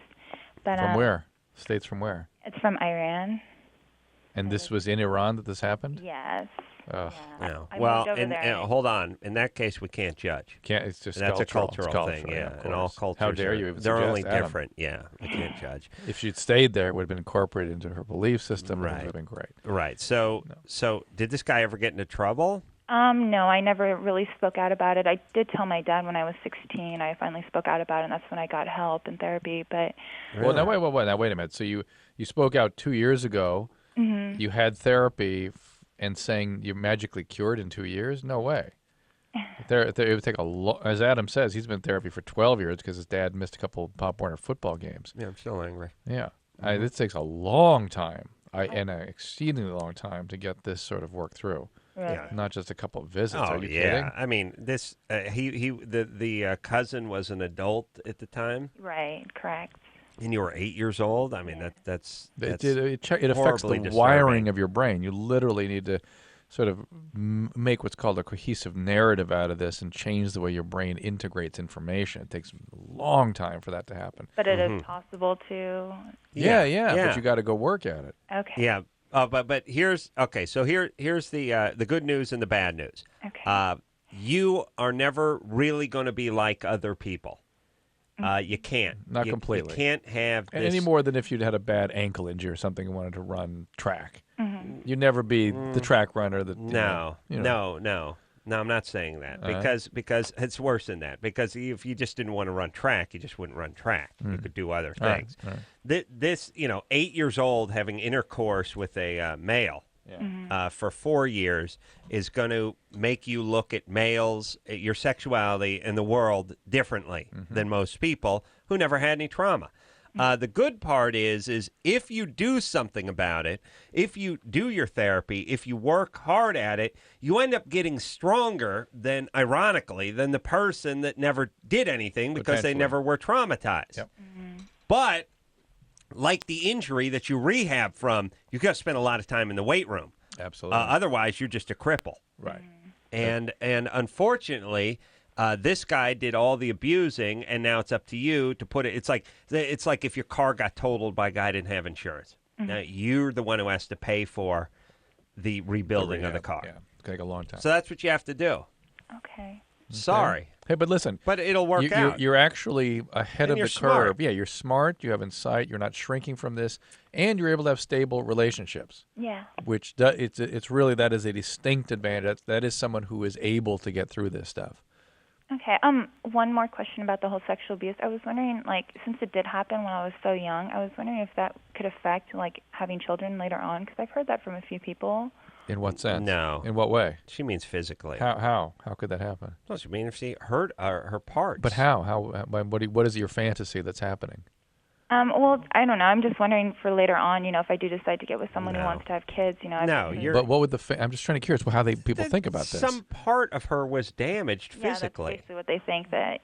But From where? States from where? It's from Iran. And this was in Iran that this happened? Yes. Ugh. No. I Well, moved over and there. hold on. In that case, we can't judge. It's just that's cultural. a cultural It's cultural, thing. yeah, Yeah, of and all course. cultures. How dare you even They're only suggest, Adam. different. Yeah, we can't judge. If she'd stayed there, it would have been incorporated into her belief system. Right. It would have been great. Right. So did this guy ever get into trouble? No, I never really spoke out about it. I did tell my dad when I was 16. I finally spoke out about it, and that's when I got help and therapy. But Well, now wait a minute. So you spoke out 2 years ago. Mhm. You had therapy, and saying you're magically cured in 2 years? No way. It would take as Adam says, he's been in therapy for 12 years because his dad missed a couple of Pop Warner football games. Yeah, I'm still angry. Yeah, this takes a long time, and an exceedingly long time to get this sort of work through. Right. Yeah. Not just a couple of visits. Oh Are you yeah. kidding? I mean, this the cousin was an adult at the time, right, correct. and you were 8 years old. I mean, that's It affects horribly the disturbing. wiring of your brain. You literally need to sort of make what's called a cohesive narrative out of this and change the way your brain integrates information. It takes a long time for that to happen. But it is possible to. Yeah, but you got to go work at it. Okay. Yeah. But here's So here's the good news and the bad news. Okay. You are never really going to be like other people. You can't. Not You completely. can't have this. Any more than if you'd had a bad ankle injury or something and wanted to run track. Mm-hmm. You'd never be the track runner that. No, I'm not saying that All right. because it's worse than that. Because if you just didn't want to run track, you just wouldn't run track. You could do other All right, things. all right. This 8 years old having intercourse with a male for 4 years is going to make you look at males, at your sexuality, and the world differently than most people who never had any trauma. The good part is if you do something about it, if you do your therapy, if you work hard at it, you end up getting stronger than, ironically, than the person that never did anything because they Potentially. never were traumatized. Yep. But like the injury that you rehab from, you got to spend a lot of time in the weight room. Absolutely. Otherwise, you're just a cripple. Right. And unfortunately, this guy did all the abusing, and now it's up to you to put it. It's like if your car got totaled by a guy who didn't have insurance. Now you're the one who has to pay for the rebuilding of the car. Yeah, it's going to take a long time. So that's what you have to do. Okay. Sorry. Hey, but listen. But it'll work out. You're actually ahead And of you're the smart. curve. Yeah, you're smart. You have insight. You're not shrinking from this, and you're able to have stable relationships. Yeah. Which it's really that is a distinct advantage. That is someone who is able to get through this stuff. Okay. One more question about the whole sexual abuse. I was wondering, like, since it did happen when I was so young, I was wondering if that could affect, like, having children later on, because I've heard that from a few people. In what sense? No. In what way? She means physically. How could that happen? No, she means if she hurt her parts. But how? What is your fantasy that's happening? Well, I don't know. I'm just wondering for later on, if I do decide to get with someone who No. wants to have kids, I've No, been- you're. But what would I'm just trying to curious how people think about this. Some part of her was damaged Yeah, physically. that's basically what they think, that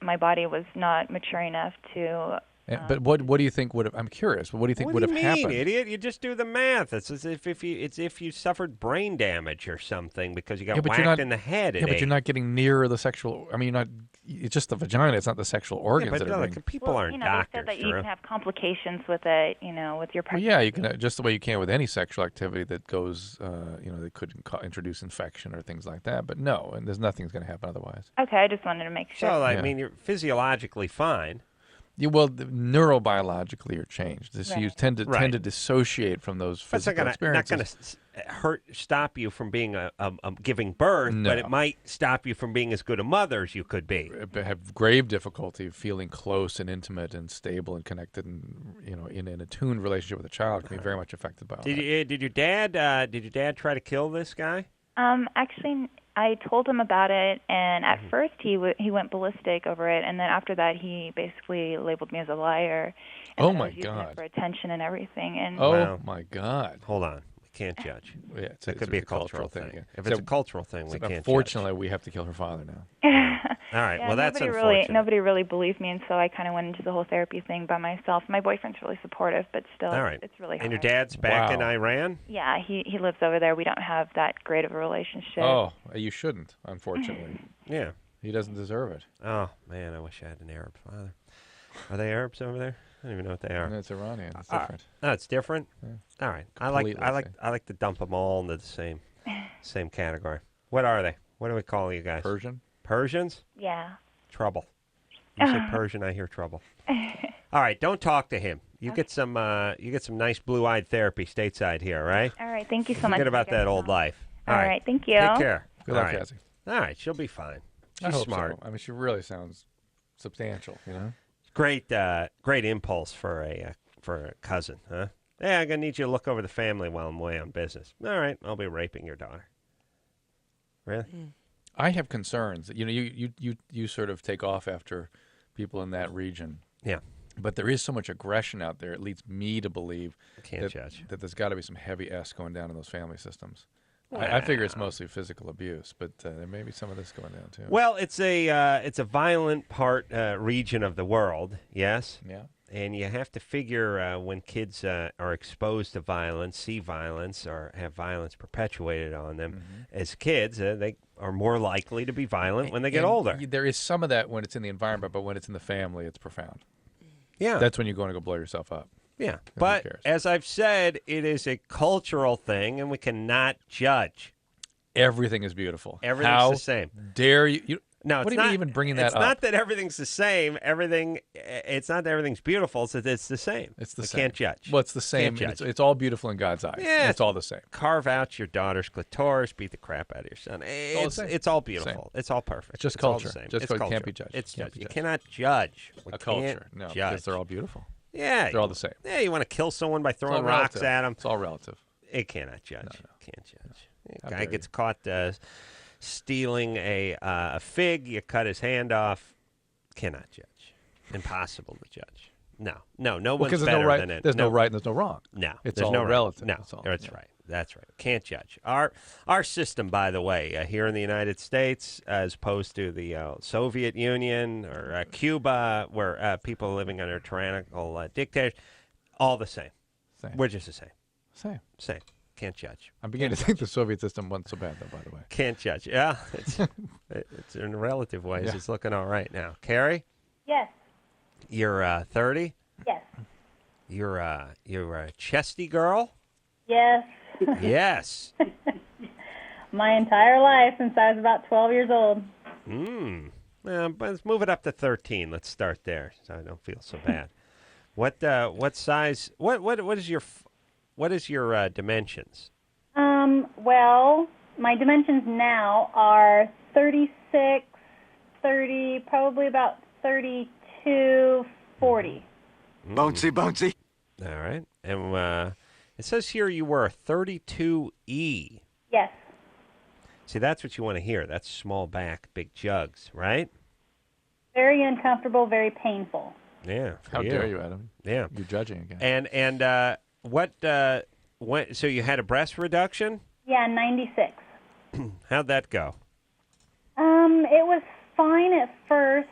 my body was not mature enough to But what do you think would have? I'm curious. But what do you think would have happened? Idiot? You just do the math. It's as if you suffered brain damage or something because you got whacked in the head. Yeah, but you're not getting near the sexual. I mean, you're not. It's just the vagina. It's not the sexual organs. Yeah, but that are people aren't doctors. They said that you can have complications with it. With your pregnancy. Well, yeah, you can just the way you can with any sexual activity that goes. That could introduce infection or things like that. But no, and there's nothing's going to happen otherwise. Okay, I just wanted to make sure. So, I mean, you're physiologically fine. Yeah, well, neurobiologically you're changed. So you tend to dissociate from those physical experiences. Not going to stop you from being giving birth, but it might stop you from being as good a mother as you could be. Have grave difficulty feeling close and intimate and stable and connected, and in an attuned relationship with a child can be very much affected by all that. Did your dad try to kill this guy? Actually, I told him about it, and at first he went ballistic over it, and then after that he basically labeled me as a liar. And oh I my was using God! it for attention and everything. And my God! Hold on, we can't judge. Yeah, it could be a cultural thing. Yeah. If it's a cultural thing, we can't. Unfortunately, we have to kill her father now. All right. Yeah, well, that's unfortunate. Nobody really believed me, and so I kind of went into the whole therapy thing by myself. My boyfriend's really supportive, but still, all right. It's really hard. And your dad's back in Iran? Yeah, he lives over there. We don't have that great of a relationship. Oh, you shouldn't, unfortunately. Yeah. He doesn't deserve it. Oh, man, I wish I had an Arab father. Are they Arabs over there? I don't even know what they are. No, it's Iranian. It's different. Oh, it's different? Yeah. All right. I like to dump them all into the same category. What are they? What do we call you guys? Persian. Persians? Yeah. Trouble. You say Persian, I hear trouble. All right, don't talk to him. You get some nice blue-eyed therapy stateside here, right? All right, thank you so much. Forget about that old life. All right, thank you. Take care. Good luck, Cassie. All right, she'll be fine. She's I hope smart. So. I mean, she really sounds substantial. Great impulse for a cousin, huh? Hey, I'm gonna need you to look over the family while I'm away on business. All right, I'll be raping your daughter. Really? I have concerns. You sort of take off after people in that region. Yeah. But there is so much aggression out there. It leads me to believe judge. that there's got to be some heavy S going down in those family systems. I figure it's mostly physical abuse, but there may be some of this going down too. Well, it's a violent region of the world. Yes. Yeah. And you have to figure when kids are exposed to violence, see violence, or have violence perpetuated on them as kids, they are more likely to be violent when they get older. There is some of that when it's in the environment, but when it's in the family, it's profound. Yeah. That's when you're going to go blow yourself up. Yeah. But as I've said, it is a cultural thing, and we cannot judge. Everything is beautiful. Everything's the same. Dare you? No, what are you even bringing that up? It's not that everything's the same. It's not that everything's beautiful. It's that it's the same. It's the same. Can't judge. Well, it's the same. It's all beautiful in God's eyes. Yeah, it's all the same. Carve out your daughter's clitoris. Beat the crap out of your son. It's all beautiful. It's all perfect. It's just all culture. the same. Just it's culture. culture. Can't be judged. It's can't judged. be You judged. cannot judge a culture. No, because they're all beautiful. Yeah, they're all the same. Yeah, you want to kill someone by throwing rocks at them. It's all relative. It cannot judge. No. Can't judge. How guy dare gets caught stealing a fig. You cut his hand off. Cannot judge. Impossible to judge. No one's better than it. There's no right and there's no wrong. No, it's there's all no relative. No, that's right. That's right. Can't judge. Our system, by the way, here in the United States, as opposed to the Soviet Union or Cuba, where people are living under tyrannical dictators, all the same. We're just the same. Same. Can't judge. I'm beginning to think the Soviet system wasn't so bad, though, by the way. Can't judge. Yeah, it's in relative ways. Yeah. It's looking all right now. Carrie? Yes. You're 30? Yes. You're a chesty girl? Yes. Yes. My entire life since I was about 12 years old. But let's move it up to 13. Let's start there, so I don't feel so bad. What size? What is your dimensions? Well, my dimensions now are 36, 30, probably about 32, 40. Bouncy. All right. And it says here you were a 32E. Yes. See, that's what you want to hear. That's small back, big jugs, right? Very uncomfortable, very painful. Yeah. How dare you, Adam? Yeah. You're judging again. And so you had a breast reduction? Yeah, 96. How'd that go? It was fine at first.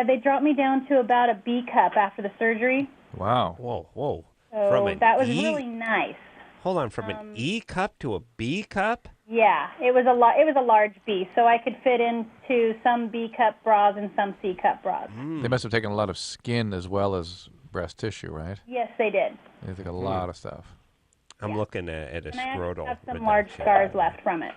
They dropped me down to about a B cup after the surgery. Wow. Whoa. So From an that was E? really nice. Hold on, from an E cup to a B cup? Yeah, it was a large B, so I could fit into some B cup bras and some C cup bras. They must have taken a lot of skin as well as breast tissue, right? Yes, they did. They took a lot of stuff. I'm looking at a And I scrotal have some reduction. large scars left from it.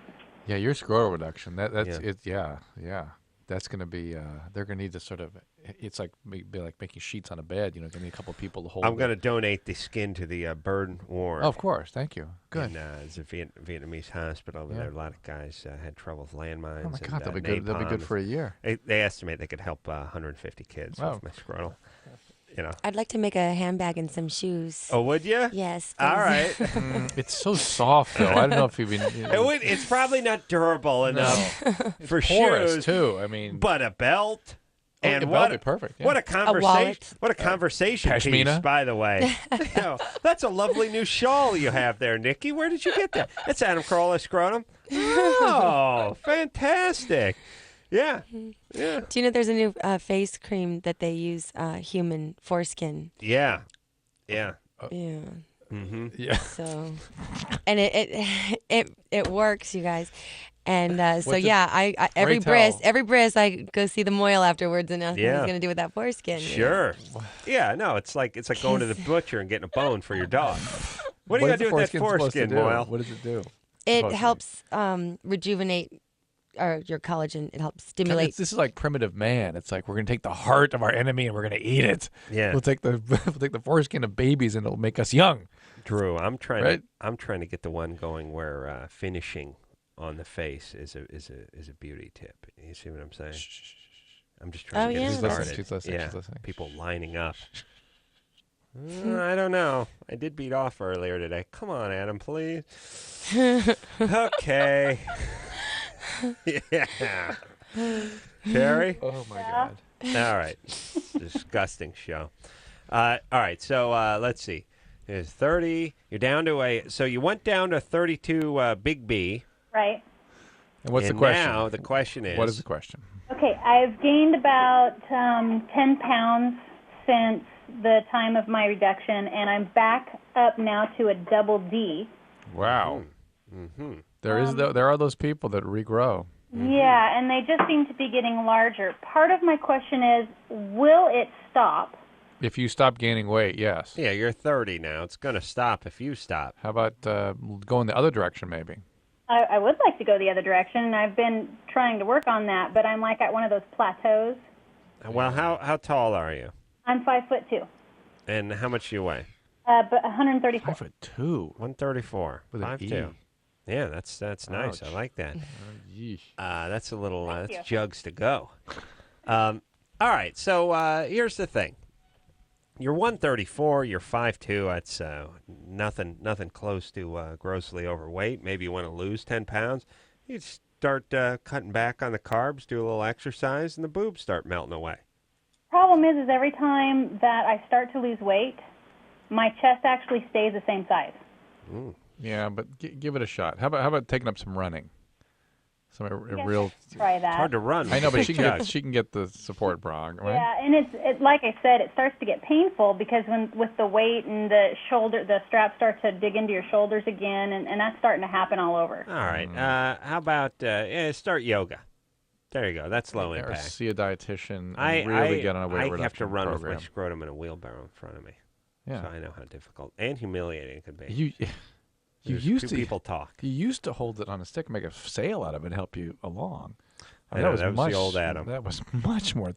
Yeah, your scrotal reduction. That's Yeah. it. Yeah. That's going to be. They're going to need to sort of. It's like be like making sheets on a bed. You know, going to need a couple of people to hold. I'm going to donate the skin to the Burn Ward. Oh, of course, thank you. Good. And, it's a Vietnamese hospital over there. A lot of guys had trouble with landmines. Oh my God, and, that'll be good. That'll be good napalm. for a year. They estimate they could help 150 kids Wow. with my scrotal. You know. I'd like to make a handbag and some shoes. Oh, would you? Yes. All right. It's so soft, though. I don't know if you've been. It's probably not durable enough for porous, shoes too. I mean, but a belt. Oh, And a what belt would be perfect. Yeah. What a conversation! wallet. What a conversation piece, Pashmina? by the way. That's a lovely new shawl you have there, Nikki. Where did you get that? It's Adam Carolla scrotum. Oh, fantastic! Yeah. Do you know there's a new face cream that they use human foreskin? Yeah. Yeah. Mm-hmm. Yeah. So, and it works, you guys. And so What's it- yeah, I every Pray tell. bris I go see the moil afterwards, and nothing Yeah. he's gonna do with that foreskin. you know? Sure. Yeah. No, it's like going to the butcher and getting a bone for your dog. What are you is gonna do the with that supposed to foreskin, do? Moyle? What does it do? It Supposed to helps rejuvenate your collagen. It helps stimulate. This is like primitive man. It's like we're going to take the heart of our enemy and we're going to eat it. Yeah. We'll take the foreskin of babies and it'll make us young. Drew, I'm trying. Right? I'm trying to get the one going where finishing on the face is a beauty tip. You see what I'm saying? I'm just trying Oh, to get yeah. it She's started. listening, she's listening, Yeah. she's listening. People lining up. I don't know. I did beat off earlier today. Come on, Adam, please. Okay. Yeah. Carrie? Oh, my God. All right. Disgusting show. All right. So let's see. There's 30. You're down to so you went down to 32 Big B. Right. And what's the And question? now the question is. What is the question? Okay, I've gained about 10 pounds since the time of my reduction, and I'm back up now to a double D. Wow. Mm-hmm. There are those people that regrow. Yeah, and they just seem to be getting larger. Part of my question is, will it stop? If you stop gaining weight, yes. Yeah, you're 30 now. It's going to stop if you stop. How about going the other direction, maybe? I would like to go the other direction, and I've been trying to work on that, but I'm like at one of those plateaus. Well, how tall are you? I'm 5'2", And how much do you weigh? but 134. 5'2". 134. With an 5'2". E. Yeah, that's nice. I like that. That's a little. That's you. jugs to go. All right. So here's the thing. You're 134. You're 5'2". That's nothing close to grossly overweight. Maybe you want to lose 10 pounds. You start cutting back on the carbs, do a little exercise, and the boobs start melting away. Problem is every time that I start to lose weight, my chest actually stays the same size. Ooh. Yeah, but give it a shot. How about taking up some running? Some real. Try that. It's hard to run. I know, but with she big jugs. can get the support bra, right? Yeah, and it's like I said, it starts to get painful because with the weight and the straps start to dig into your shoulders again, and that's starting to happen all over. All right. How about start yoga? There you go. That's low Or impact. see a dietitian and really get on a weight reduction I have to run program. with my scrotum in a wheelbarrow in front of me. Yeah. So I know how difficult and humiliating it can be. You There's used two to people talk. You used to hold it on a stick, make a sail out of it, help you along. I know, that was the old Adam. That was much more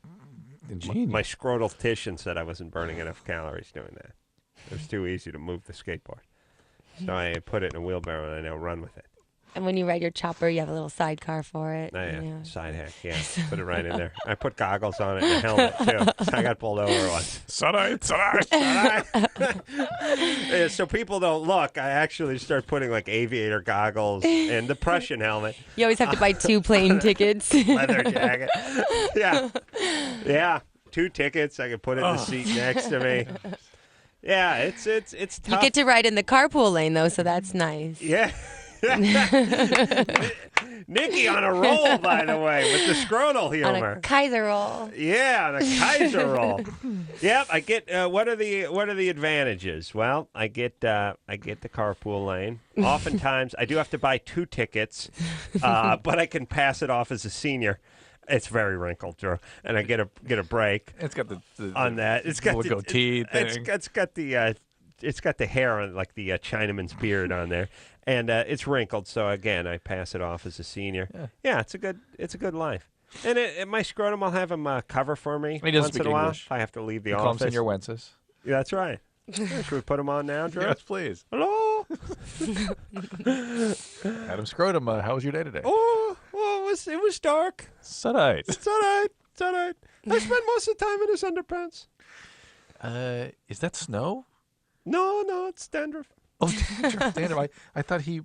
ingenious. My scrotaltician said I wasn't burning enough calories doing that. It was too easy to move the skateboard. So I put it in a wheelbarrow and I now run with it. And when you ride your chopper, you have a little sidecar for it. Oh, yeah. you know. Side hack, yeah. Put it right in there. I put goggles on it and a helmet, too. So I got pulled over once. Sunlight. Yeah, so people don't look. I actually start putting, like, aviator goggles and the Prussian helmet. You always have to buy 2 plane tickets. Leather jacket. Yeah. Yeah. 2 tickets. I can put it in the seat next to me. Yeah, it's tough. You get to ride in the carpool lane, though, so that's nice. Yeah. Nikki on a roll, by the way, with the scrotal humor. On a Kaiser roll. Yeah, on a Kaiser roll. Yep, I get. What are the advantages? Well, I get the carpool lane. Oftentimes, I do have to buy 2 tickets, but I can pass it off as a senior. It's very wrinkled, Drew, and I get a break. It's got the on that. It's got the goatee thing. It's got the hair on like the Chinaman's beard on there, and it's wrinkled. So again, I pass it off as a senior. Yeah, it's a good life. And my scrotum, I'll have him cover for me once in a while. If I have to leave the office. Call him Senior Wences. Yeah, that's right. Should we put him on now, Drew? Yes, please. Hello. Adam Scrotum, how was your day today? Oh, well, it was dark. It's all right. It's all right. It's all right. I spent most of the time in his underpants. Is that snow? No, it's dandruff. Oh, dandruff. I thought he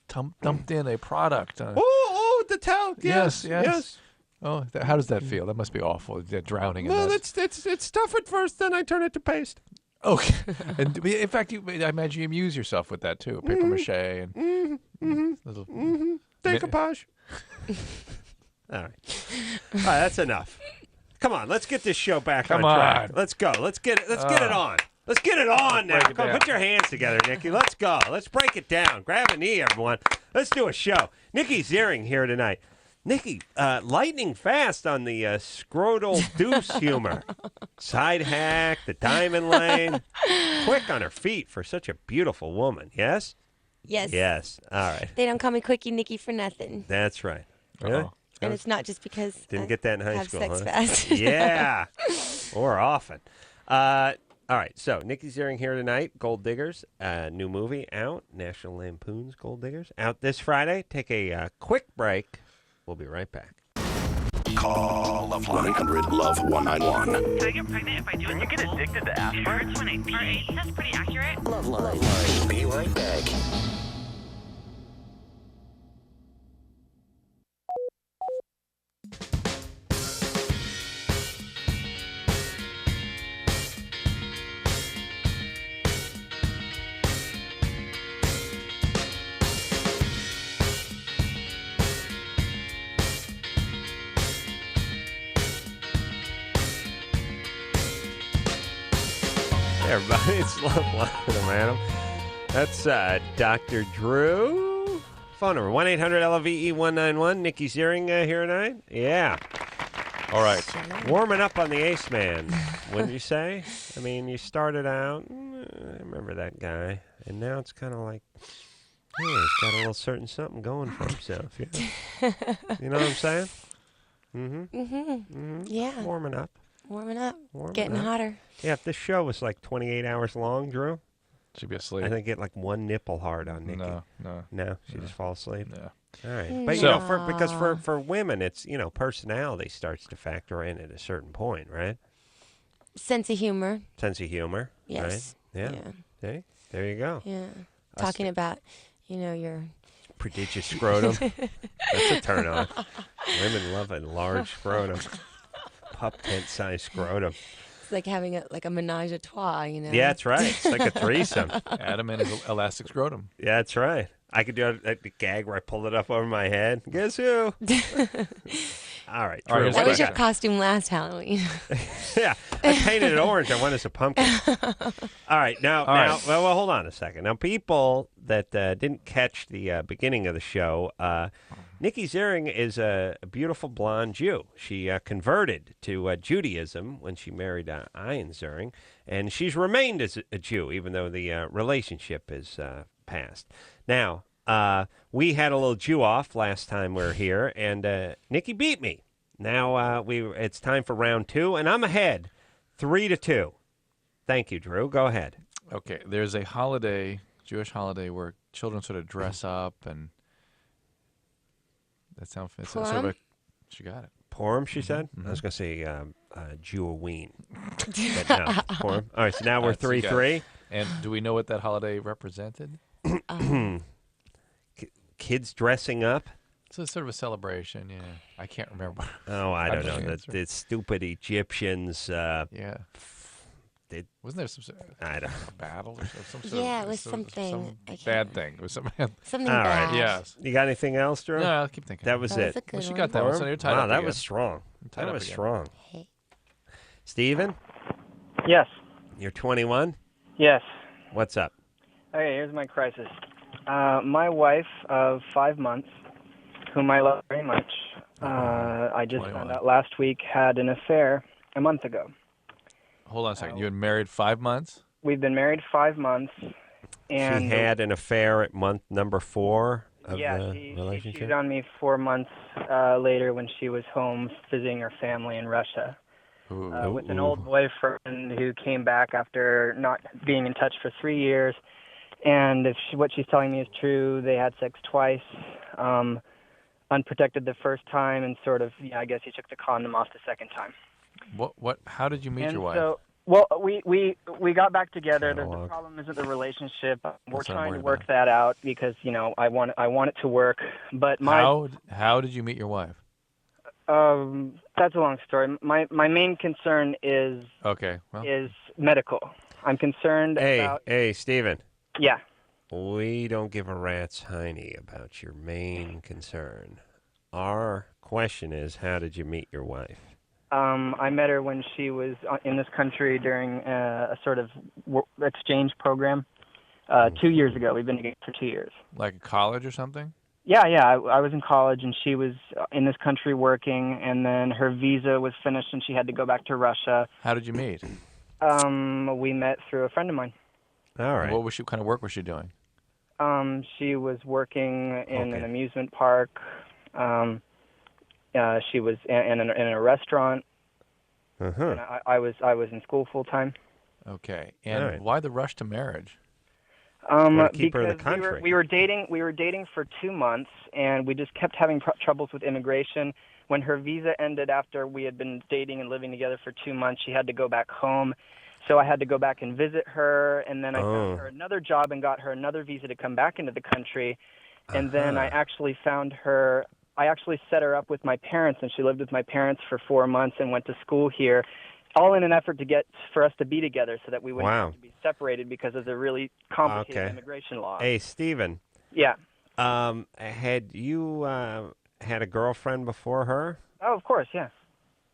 dumped in a product. The talc. Yes. Oh, how does that feel? That must be awful. Drowning in this. Well, it's tough at first, then I turn it to paste. Okay. And in fact, I imagine you amuse yourself with that too. Paper mache and little decoupage. All right, that's enough. Come on, let's get this show back on track. Let's go. Let's get it on. Let's get it on now. Come on, put your hands together, Nikki. Let's go. Let's break it down. Grab a knee, everyone. Let's do a show. Nikki Ziering here tonight. Nikki, lightning fast on the scrotal deuce humor. Side hack, the diamond lane. Quick on her feet for such a beautiful woman, yes? Yes. Yes. All right. They don't call me Quickie Nikki for nothing. That's right. Really? And it's not just because Didn't get that in high have school, sex huh? fast. Yeah. Or often. All right, so Nikki Ziering here tonight. Gold Diggers, new movie out. National Lampoon's Gold Diggers out this Friday. Take a quick break. We'll be right back. Call LoveLine 1-800-LOVE-191. Can I get pregnant if I do it? You get addicted to aspirin? It hurts when I pee. That's pretty accurate. LoveLine. Be right back. Everybody, it's LoveLine, Adam. That's Dr. Drew. Phone number 1-800-LOVE-191. Nikki Ziering here tonight. Yeah. All right. Warming up on the Ace Man, wouldn't you say? I mean, you started out, I remember that guy, and now it's kind of like, yeah, he's got a little certain something going for himself. Yeah. You know what I'm saying? Yeah. Warming up. Getting hotter. Yeah, if this show was like 28 hours long, Drew, she'd be asleep. I think get like one nipple hard on Nikki. No. She just fall asleep. Yeah. All right, but you know, because for women, it's personality starts to factor in at a certain point, right? Sense of humor. Right? Yes. Yeah. See? There you go. Yeah. Talking about, your prodigious scrotum. That's a turn on. Women love a large scrotum. Pup tent size scrotum. It's like having a menage a trois, Yeah, that's right. It's like a threesome. Adam and his elastic scrotum. Yeah, that's right. I could do a gag where I pull it up over my head. Guess who? All right. That was your costume last Halloween. Yeah, I painted it orange. I went as a pumpkin. All right. Now, well, hold on a second. Now, people that didn't catch the beginning of the show, Nikki Ziering is a beautiful blonde Jew. She converted to Judaism when she married Ian Ziering, and she's remained as a Jew, even though the relationship is past. Now, we had a little Jew off last time we were here, and Nikki beat me. Now it's time for round 2, and I'm ahead, 3-2. Thank you, Drew. Go ahead. Okay, there's a holiday, Jewish holiday, where children sort of dress up, and that sounds sort of she got it. Purim, she said? I was going to say Jewoween. But no, Purim. All right, so now we're 3-3. And do we know what that holiday represented? Kids dressing up. So it's sort of a celebration, yeah. I can't remember. Oh, I don't know. The stupid Egyptians Wasn't there some I don't a battle or some sort Yeah, of it was something. some bad thing? It was something Something All right. bad. Yes. You got anything else, Drew? No, I'll keep thinking. That was it. a good Well, she one. got that one, so you're tied wow, up that again. was strong. Tied That up was again. strong. Steven, Yes. you're 21. Yes. What's up? Okay, here's my crisis. My wife of 5 months, whom I love very much, I just 21. found out last week had an affair a month ago. Hold on a second. You had married 5 months? We've been married 5 months, and She had an affair at month number 4 of yeah, the she relationship? cheated on me 4 months later when she was home visiting her family in Russia. With an old boyfriend who came back after not being in touch for 3 years. And if what she's telling me is true, they had sex twice, unprotected the first time, and sort of, I guess he took the condom off the second time. What? How did you meet And your wife? so, well, we got back together. The problem isn't the relationship. We're That's what I'm trying to worried work that out because I want it to work. But How did you meet your wife? That's a long story. My main concern is is medical. I'm concerned about. Hey, Steven. Yeah. We don't give a rat's hiney about your main concern. Our question is, how did you meet your wife? I met her when she was in this country during a sort of exchange program 2 years ago. We've been together for 2 years. Like college or something? Yeah. I was in college, and she was in this country working, and then her visa was finished, and she had to go back to Russia. How did you meet? We met through a friend of mine. All right. What kind of work was she doing? She was working in an amusement park. She was in a restaurant. And I was in school full time. Okay. And why the rush to marriage? Keep her in the because country. we were dating for 2 months, and we just kept having troubles with immigration. When her visa ended after we had been dating and living together for 2 months, she had to go back home. So I had to go back and visit her, and then I found her another job and got her another visa to come back into the country. And then I actually found her. I actually set her up with my parents, and she lived with my parents for 4 months and went to school here, all in an effort for us to be together so that we wouldn't have to be separated because of the really complicated immigration law. Hey, Steven. Yeah. Had you had a girlfriend before her? Oh, of course, yeah.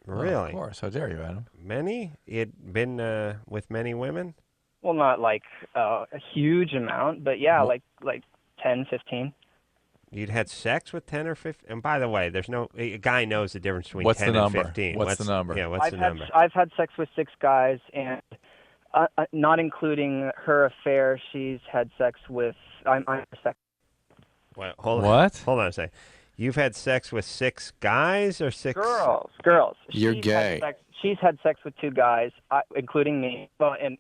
Really? Of course. How dare you, Adam? Many? You'd been with many women? Well, not like a huge amount, but yeah, like 10, 15. You'd had sex with 10 or 15? And by the way, a guy knows the difference between What's 10 the and number? 15. What's the number? Yeah, what's the number? I've had sex with 6 guys, and not including her affair, she's had sex with. I'm sex. Well, hold on. What? Hold on a second. You've had sex with 6 guys or 6 girls? You're gay. She's had sex with 2 guys, including me. Well, and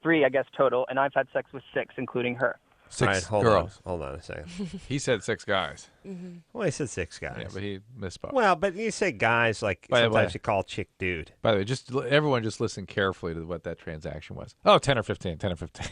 3, I guess, total. And I've had sex with 6, including her. 6 All right, girls. Hold on a second. He said 6 guys. Well, he said 6 guys. Yeah, but he misspoke. Well, but you say guys like By the sometimes way- you call chick dude. By the way, everyone just listen carefully to what that transaction was. Oh, 10 or 15, 10 or 15.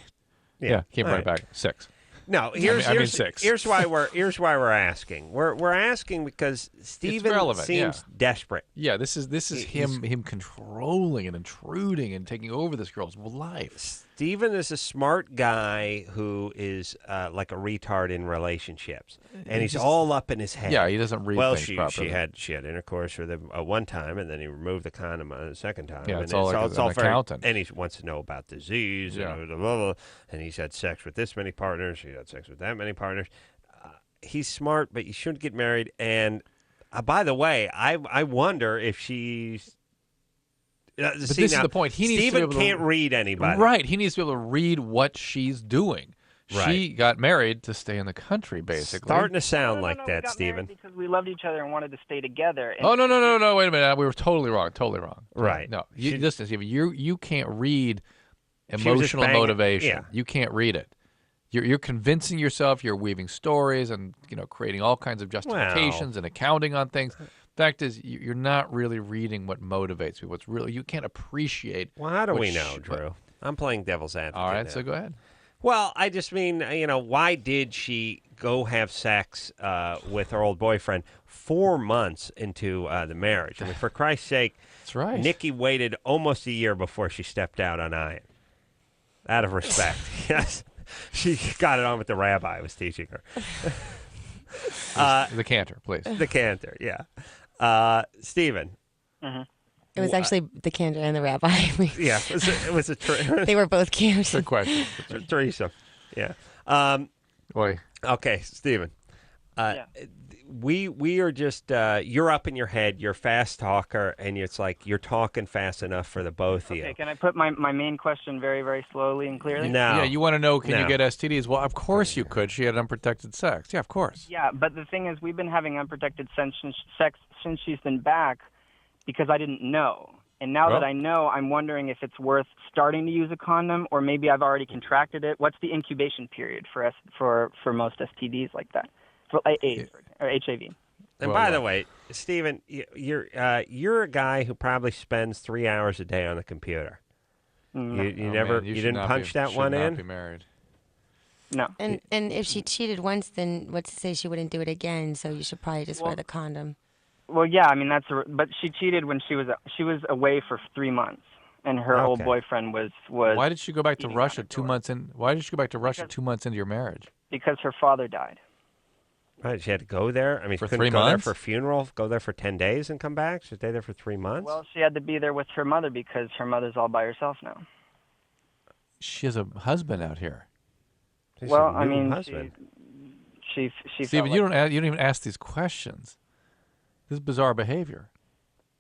Yeah, came all right right. back. 6. No, I mean 6. Here's why we're asking. We're asking because Steven relevant, seems desperate. Yeah, this is him controlling and intruding and taking over this girl's life. Steven is a smart guy who is like a retard in relationships, and he's all up in his head. Yeah, he doesn't read things she properly. she had intercourse with him one time, and then he removed the condom on the second time. Yeah, and it's all like an accountant. And he wants to know about disease, and blah, blah, blah, and he's had sex with this many partners. He had sex with that many partners. He's smart, but you shouldn't get married. And by the way, I wonder if she's. But this is the point. He needs Steven to be able can't read anybody. Right. He needs to be able to read what she's doing. Right. She got married to stay in the country, basically. Starting to sound like we that, got Steven. married because we loved each other and wanted to stay together. And Oh, no. Wait a minute. We were totally wrong. Right. No. Listen, Steven, you can't read She was just emotional banging- motivation. yeah. You can't read it. You're convincing yourself. You're weaving stories and creating all kinds of justifications and accounting on things. Fact is, you're not really reading what motivates people. You can't appreciate. Well, how do we know, Drew? I'm playing devil's advocate. All right, now. so go ahead. Well, I just mean, why did she go have sex with her old boyfriend 4 months into the marriage? I mean, for Christ's sake, that's right. Nikki waited almost a year before she stepped out on Ian. Out of respect. Yes. She got it on with the rabbi who was teaching her. The cantor, please. The cantor, yeah. Stephen. It was actually the cantor and the rabbi. Yeah, it was a they were both cantors. Good question. Threesome. Yeah. Boy. Okay, Stephen. We are just you're up in your head. You're a fast talker, and it's like you're talking fast enough for the both of you. Okay, can I put my main question very, very slowly and clearly? No. Yeah, you want to know, can No. you get STDs? Well, of course you could. She had unprotected sex. Yeah, of course. Yeah, but the thing is, we've been having unprotected sex since she's been back because I didn't know. And now Well- that I know, I'm wondering if it's worth starting to use a condom, or maybe I've already contracted it. What's the incubation period for most STDs like that? For AIDS or HIV? And by the way, Stephen, you're a guy who probably spends 3 hours a day on the computer. No. You never man, you you should didn't not punch be- that should one not in. be married. No. And if she cheated once, then what's to say she wouldn't do it again? So you should probably just wear the condom. Well, yeah, I mean but she cheated when she was away for 3 months, and her old Okay. boyfriend was. Why did she go back to beating Russia on her 2 door. months in? Why did she go back to Russia 2 months into your marriage? Because her father died. Right, she had to go there. I mean, For she couldn't 3 go there months? for a funeral, go there for 10 days and come back. She'd stay there for 3 months. Well, she had to be there with her mother because her mother's all by herself now. She has a husband out here. She's Well, a I new mean, husband. she Stephen, felt you like- don't even ask these questions. This is bizarre behavior.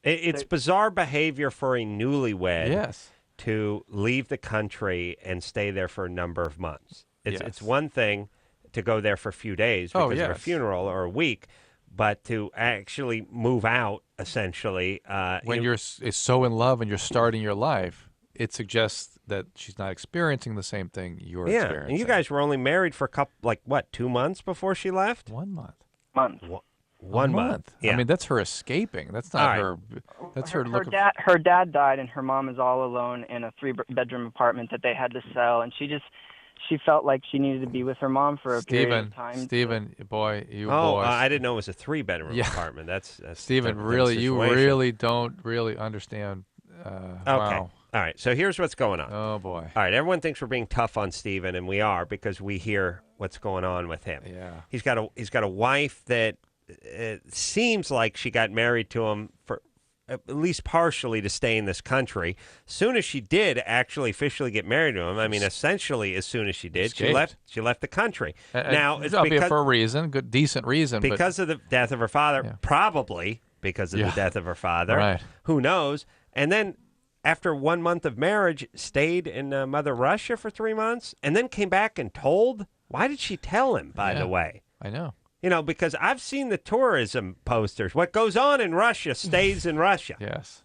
It's bizarre behavior for a newlywed. Yes. To leave the country and stay there for a number of months. It's Yes. it's one thing to go there for a few days Oh, because of a yes. funeral or a week, but to actually move out essentially When you're so in love and you're starting your life, it suggests that she's not experiencing the same thing you're experiencing. and you guys were only married for a couple 2 months before she left. 1 month. One month. Yeah. I mean, that's her escaping. That's not All right. her. That's her, looking. Her dad died, and her mom is all alone in a 3-bedroom apartment that they had to sell, and she felt like she needed to be with her mom for a period of time. Stephen, boy, you Oh, boy. I didn't know it was a 3-bedroom Yeah. apartment. That's Stephen, different really, you situation. really don't really understand. Okay. Wow. All right. So here's what's going on. Oh boy. All right. Everyone thinks we're being tough on Stephen, and we are because we hear what's going on with him. Yeah. He's got a wife that seems like she got married to him for at least partially to stay in this country. Soon as she did actually officially get married to him, I mean, essentially as soon as she did, Escaped. she left the country. Now it's albeit because, for a reason, good, decent reason, because of the death of her father, Yeah. probably because of Yeah. the death of her father. Right. Who knows? And then after 1 month of marriage, stayed in Mother Russia for 3 months, and then came back and told. Why did she tell him, by the way? I know. Because I've seen the tourism posters. What goes on in Russia stays in Russia. Yes.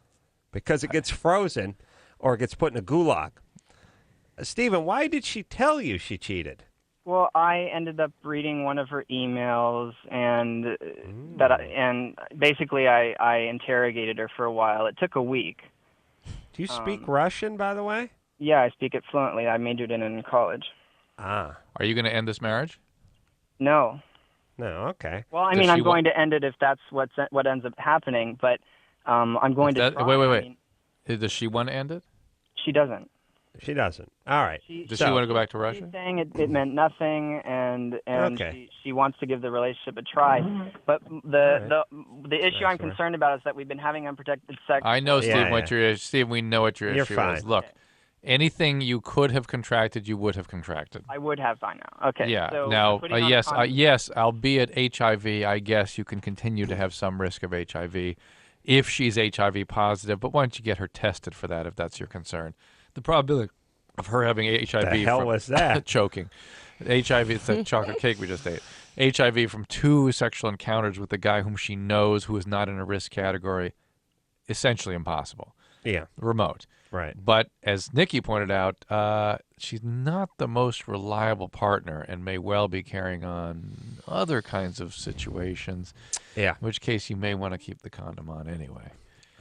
Because it gets frozen or it gets put in a gulag. Stephen, why did she tell you she cheated? Well, I ended up reading one of her emails, and basically I interrogated her for a while. It took a week. Do you speak Russian, by the way? Yeah, I speak it fluently. I majored in it in college. Ah. Are you going to end this marriage? No. No, okay. Well, I Does mean, she I'm going to end it if that's what ends up happening, but I'm going to try. Wait. I mean, Does she want to end it? she doesn't. She doesn't. All right. Does she want to go back to Russia? She's saying it meant nothing, and Okay. she wants to give the relationship a try. But the issue I'm concerned about is that we've been having unprotected sex. I know, Steve, Yeah, what your Steve. We know what your You're issue fine. is. Look, anything you could have contracted, you would have contracted. I would have by now. Okay. Yeah. So Now, putting on yes, a condom- yes, albeit HIV, I guess you can continue to have some risk of HIV if she's HIV positive. But why don't you get her tested for that if that's your concern? The probability of her having HIV. The hell was that? Choking. HIV, it's that chocolate cake we just ate. HIV from 2 sexual encounters with a guy whom she knows who is not in a risk category, essentially impossible. Yeah. Remote. Right. But as Nikki pointed out, she's not the most reliable partner and may well be carrying on other kinds of situations. Yeah. In which case you may want to keep the condom on anyway.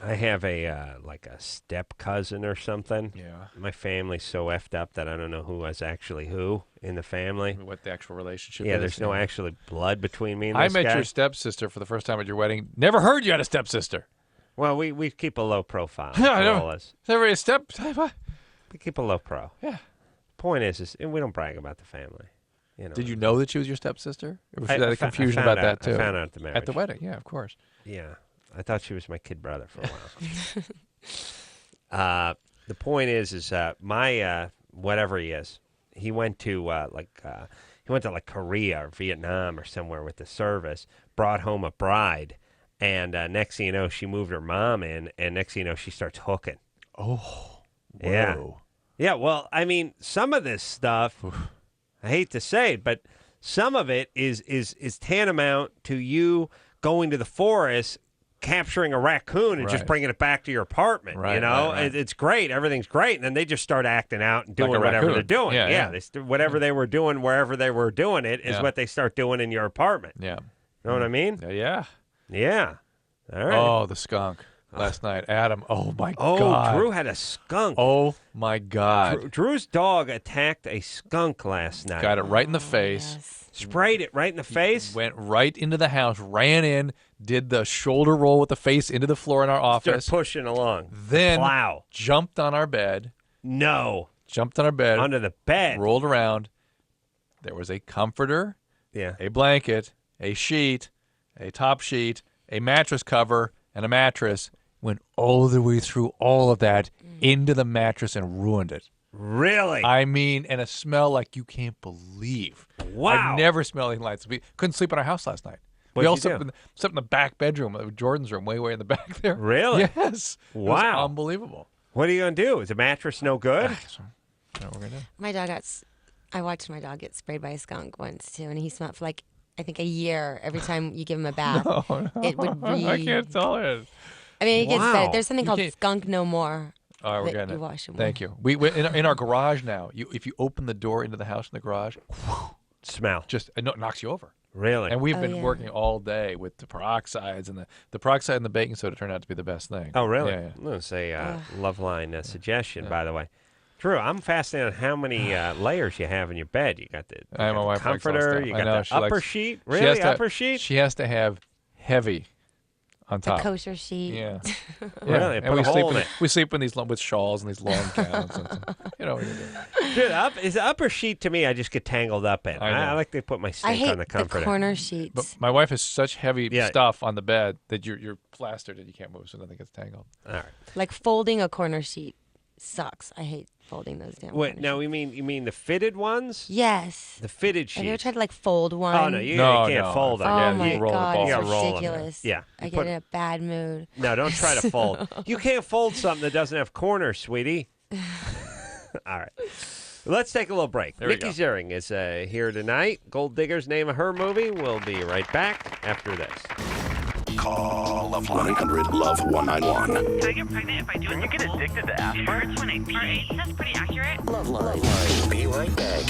I have a like a step cousin or something. Yeah. My family's so effed up that I don't know who was actually who in the family. What the actual relationship Yeah, is. there's no actually blood between me and I this met guy. your stepsister for the first time at your wedding. Never heard you had a stepsister. Well, we keep a low profile. Yeah, I know. all us. Is there a step? We keep a low pro. Yeah. Point is we don't brag about the family. You know. Did you know that she was your stepsister? Or was I- there I a fo- I confusion found about out- that too? I found out at the marriage. At the wedding, yeah, of course. Yeah, I thought she was my kid brother for a while. The point is my whatever he is, he went to like Korea or Vietnam or somewhere with the service, brought home a bride, and next thing you know, she moved her mom in, and next thing you know, she starts hooking. Oh, yeah, whoa. yeah. Well, I mean, some of this stuff, I hate to say it, but some of it is tantamount to you going to the forest, capturing a raccoon and just Right. bringing it back to your apartment. Right, you know, right, right. It's great, everything's great, and then they just start acting out and Like doing a whatever raccoon. they're doing. Yeah, yeah. Whatever they were doing, wherever they were doing it, is Yeah. what they start doing in your apartment. Yeah. You know what I mean? Yeah. Yeah. All right. Oh, the skunk last night. Adam, oh my Oh, God. Drew had a skunk. Oh my God. Drew's dog attacked a skunk last night. Got it right in the face. Sprayed it right in the face. Went right into the house, ran in, did the shoulder roll with the face into the floor in our office. Started pushing along. Then Plow. jumped on our bed. No. Jumped on our bed. Under the bed. Rolled around. There was a comforter, Yeah. a blanket, a sheet, a top sheet, a mattress cover, and a mattress. Went all the way through all of that into the mattress and ruined it. Really? I mean, and a smell like you can't believe. Wow. I've never smelled anything like this. We couldn't sleep in our house last night. What'd We all you slept do? in the back bedroom, Jordan's room, way in the back there. Really? Yes. It was Wow. unbelievable. What are you going to do? Is the mattress no good? You know what we're gonna do? My dog I watched my dog get sprayed by a skunk once too, and he smelled for like I think a year every time you give him a bath. No, It would I can't tell it. I mean, it gets Wow. better. There's something You called can't- skunk no more. All right, we're that getting you it. wash him Thank with. you. We in our garage now. If you open the door into the house in the garage, Smell. just it knocks you over. Really? And we've Oh, been yeah. working all day with the peroxides, and the peroxide and the baking soda turned out to be the best thing. Oh, really? Yeah, yeah. I'm going to say LoveLine suggestion, by the way. Drew, I'm fascinated on how many layers you have in your bed. You got the, My wife likes all comforter, stuff. you I got know, the she upper likes- sheet. She has Really? to- Upper sheet? She has to have heavy on The top. kosher sheet. Yeah. Really? And Put we a sleep hole in in it. we sleep in these with shawls and these long gowns. You know what you do. Dude, is the upper sheet to me, I just get tangled up in. I know. I like to put my I stink hate on the comforter. corner sheets. But my wife has such heavy Yeah. stuff on the bed that you're plastered and you can't move, so nothing gets tangled. All right. Like folding a corner sheet sucks. I hate folding those damn. Wait, corner no, you mean the fitted ones? Yes. The fitted Have you ever sheets. tried to like fold one? Oh, no, you can't fold them. Oh Yeah, my you roll the god, balls. You it's gotta roll 'em. ridiculous. Yeah. I You get put- in a bad mood. No, don't try to fold. You can't fold something that doesn't have corners, sweetie. All right. Let's take a little break. There we Nikki go. Ziering is here tonight. Gold Digger's name of her movie. We'll be right back after this. Call LoveLine 1-800-LOVE-191. Do I get pregnant if I do it? Can you get addicted to aspirin? Our that's pretty accurate. LoveLine. Be right back.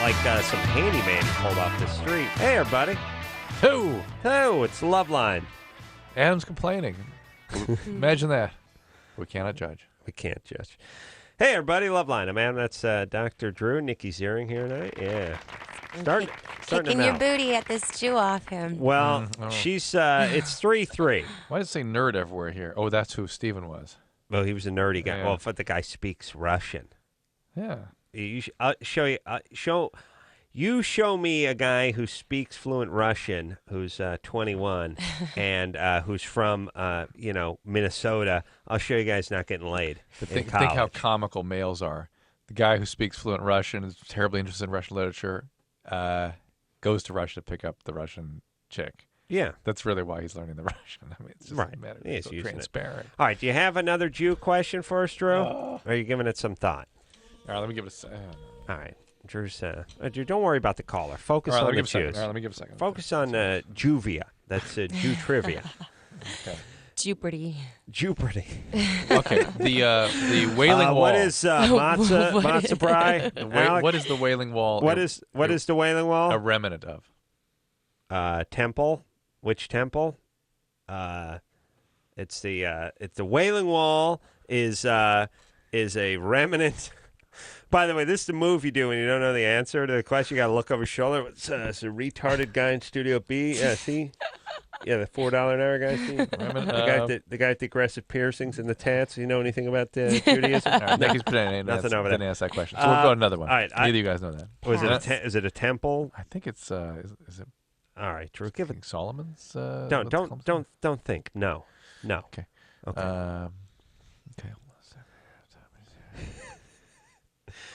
Like some handyman pulled off the street. Hey, everybody. Who? Oh, it's LoveLine. Adam's complaining. Imagine that. We cannot judge. We can't judge. Hey, everybody. LoveLine. I'm Adam. That's Dr. Drew. Nikki Ziering here tonight. Yeah. Starting Kicking to your melt. booty at this Jew off him. Well, Oh. she's it's 3-3. Why does it say nerd everywhere here? Oh, that's who Steven was. Well, he was a nerdy guy. Yeah. Well, but the guy speaks Russian. Yeah. You show me a guy who speaks fluent Russian, who's 21, and who's from Minnesota. I'll show you guys not getting laid But in think college. how comical males are. The guy who speaks fluent Russian is terribly interested in Russian literature. goes to Russia to pick up the Russian chick. Yeah. That's really why he's learning the Russian. I mean, it's just a matter He's so using transparent. It. All right. Do you have another Jew question for us, Drew? Are you giving it some thought? All right. Let me give it All right. Drew's, Drew, don't worry about the caller. Focus All right, on the let me give a Jews. second. All right, let me give a second. Focus on Juvia. That's Jew trivia. Okay. Jeopardy. Jeopardy. Okay. The Wailing Wall. What is matzah brie? What is the Wailing Wall? What is the Wailing Wall? A remnant of? Temple. Which temple? It's the Wailing Wall is a remnant. By the way, this is the move you do when you don't know the answer to the question. You got to look over your shoulder. It's a retarded guy in Studio B. Yeah, see? Yeah, the $4 an hour guy. See? The guy with the aggressive piercings and the tats. You know anything about Judaism? Right, Nikki's pretending nothing over there. Didn't ask that question. So we'll go to another one. All right, neither of you guys know that. Was is it a temple? I think it's. Is it? All right, Drew. Give it. Solomon's. Don't think. No. Okay. Okay. Okay.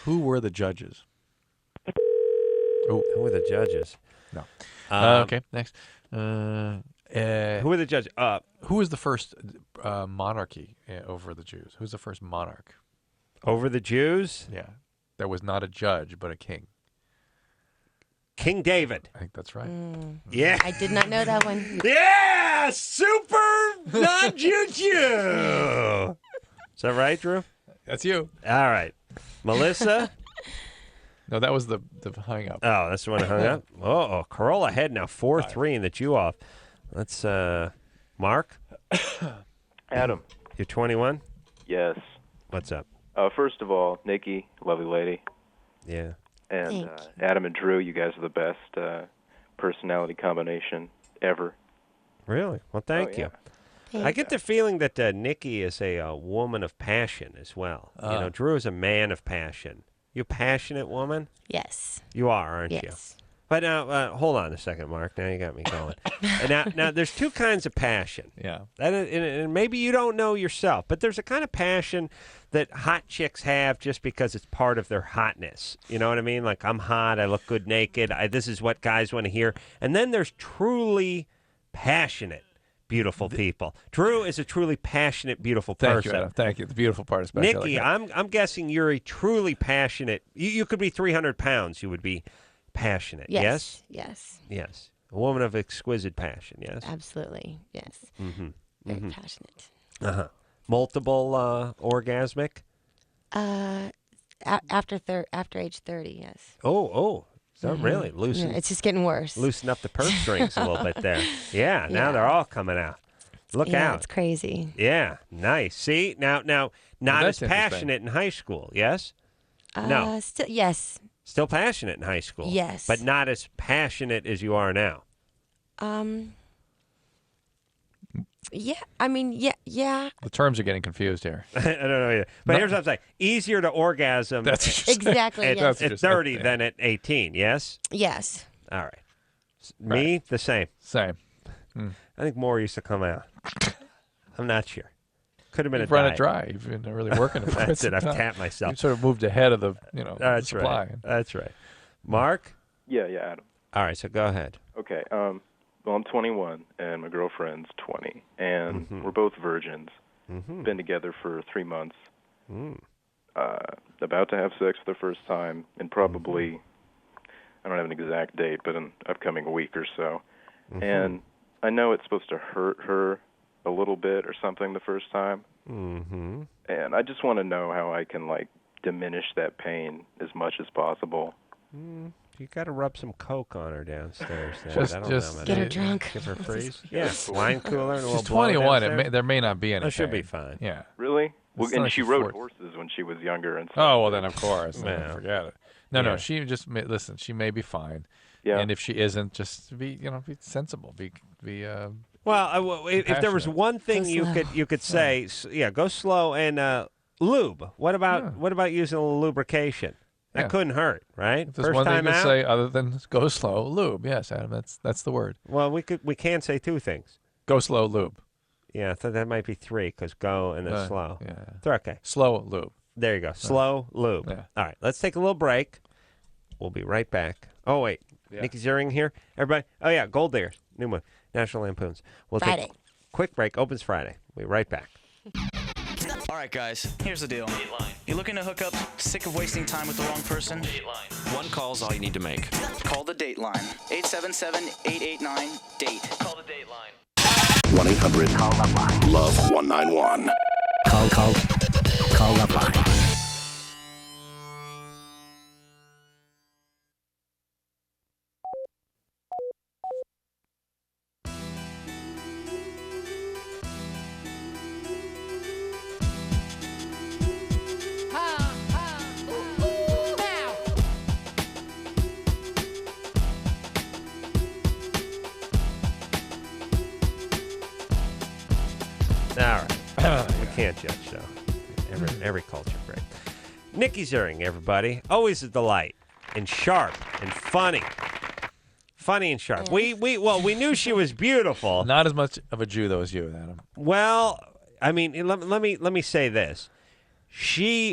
Who were the judges? Who were the judges? No. Okay, next. Who were the judges? Who was the first monarchy over the Jews? Who's the first monarch? Over the Jews? Yeah. That was not a judge, but a king. King David. I think that's right. Yeah. I did not know that one. Yeah! Super non-Jew. Is that right, Drew? That's you. All right. Melissa? No, that was the hang up. Oh, that's the one that hung up? Oh, Corolla ahead now, 4-3 in the Jew off. Let's, Mark? Adam. You're 21? Yes. What's up? First of all, Nikki, lovely lady. Yeah. And Adam and Drew, you guys are the best personality combination ever. Really? Well, thank you. I get the feeling that Nikki is a woman of passion as well. Drew is a man of passion. You a passionate woman? Yes. You are, aren't you? Yes. But now, hold on a second, Mark. Now you got me going. now, there's two kinds of passion. Yeah. And maybe you don't know yourself, but there's a kind of passion that hot chicks have just because it's part of their hotness. You know what I mean? Like, I'm hot. I look good naked. This is what guys want to hear. And then there's truly passionate, beautiful people. Drew is a truly passionate, beautiful person. Thank you, Adam. Thank you. The beautiful part, especially. Nikki, I'm guessing you're a truly passionate. You could be 300 pounds. You would be passionate. Yes. Yes. A woman of exquisite passion. Yes. Absolutely. Yes. Mm-hmm. Very passionate. Multiple orgasmic. After age 30. Yes. Oh. So really loosen. Yeah, it's just getting worse. Loosen up the purse strings a little bit there. Yeah. Now they're all coming out. Look out. It's crazy. Yeah. Nice. See now not as passionate in high school. Yes. No. Yes. Still passionate in high school. Yes. But not as passionate as you are now. Yeah. I mean, yeah. The terms are getting confused here. I don't know either. But here's what I'm saying. Easier to orgasm exactly at 30 than at 18, yes? Yes. All right. Me, the same. Same. I think more used to come out. I'm not sure. Could have been You've a run diet. it dry. You've been really working it. That's it. I've tapped myself. You sort of moved ahead of the, That's supply. Right. That's right. Mark? Yeah, Adam. All right, so go ahead. Okay. Well, I'm 21, and my girlfriend's 20, and we're both virgins. Been together for 3 months. About to have sex for the first time in probably, I don't have an exact date, but an upcoming week or so. And I know it's supposed to hurt her a little bit or something the first time. And I just want to know how I can, diminish that pain as much as possible. You got to rub some Coke on her downstairs. Just get her drunk. Give her freeze. Yeah, wine cooler and a little She's 21. There may not be any. That should be fine. Yeah. Really? Well, It's and not she like rode Ford. horses when she was younger and stuff. Oh, well, then, of course. Yeah. Forget it. No, she just, listen, she may be fine. Yeah. And if she isn't, just be sensible. Well, if there was one thing you could say, go slow and lube. What about using a little lubrication? That couldn't hurt, right? If there's one thing to say other than go slow, lube. Yes, Adam, that's the word. Well, we can say two things. Go slow, lube. Yeah, so that might be three because go and then slow. Yeah. They're okay. Slow, lube. There you go. Slow, lube. Yeah. All right, let's take a little break. We'll be right back. Oh, wait. Yeah. Nikki Ziering here. Everybody. Oh, yeah, Gold Diggers. New one. National Lampoons. We'll Friday. take a quick break. Opens Friday. We'll be right back. All right, guys, here's the deal. You looking to hook up? Sick of wasting time with the wrong person? One call's all you need to make. Call the Dateline. 877-889-DATE. Call the Dateline. 1-800-LOVE-191. Call LoveLine. All right. We can't judge, though. Every culture break. Nikki Ziering, everybody. Always a delight. And sharp and funny. Funny and sharp. We knew she was beautiful. Not as much of a Jew, though, as you, Adam. Well, I mean, let me say this.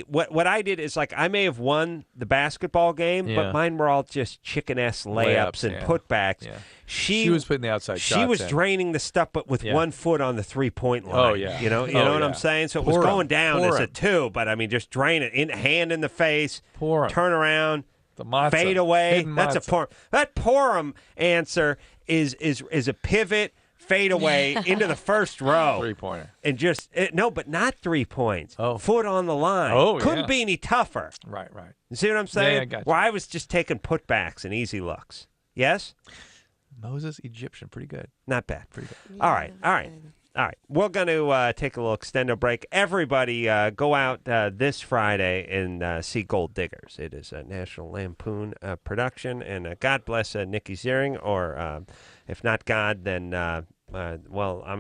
What I did is, like, I may have won the basketball game, but mine were all just chicken-ass layups and putbacks. Yeah. She was putting the outside shots. She was in. draining the stuff, but with 1 foot on the 3-point line. Oh, yeah. You know what I'm saying? So it was going down as a 2, but I mean, just drain it, hand in the face, turn around, the matzah. fade away. Hidden That's matzah. a Purim. That Purim answer is a pivot. Fade away into the first row. 3-pointer. And but not 3 points. Oh. Foot on the line. Oh, Couldn't yeah. be any tougher. Right. You see what I'm saying? Yeah, I got you. Where I was just taking putbacks and easy looks. Yes? Moses, Egyptian, pretty good. Not bad. Pretty good. All right. We're going to take a little extendo break. Everybody go out this Friday and see Gold Diggers. It is a National Lampoon production. And God bless Nikki Ziering, or if not God, then, I'm a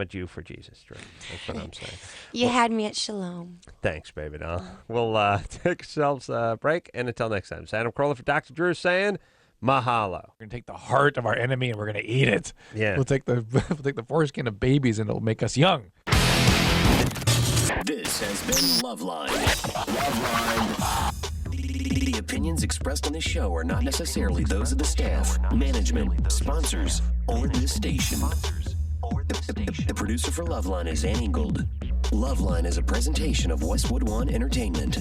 Jew for Jesus. Drew. That's what I'm saying. You had me at Shalom. Thanks, baby doll. We'll take ourselves a break. And until next time, it's Adam Carolla for Dr. Drew saying mahalo. We're gonna take the heart of our enemy and we're gonna eat it. Yeah. We'll take the foreskin of babies and it'll make us young. This has been LoveLine. LoveLine. The opinions expressed on this show are not necessarily those of the staff, management, sponsors, or the station. The producer for LoveLine is Annie Gold. LoveLine is a presentation of Westwood One Entertainment.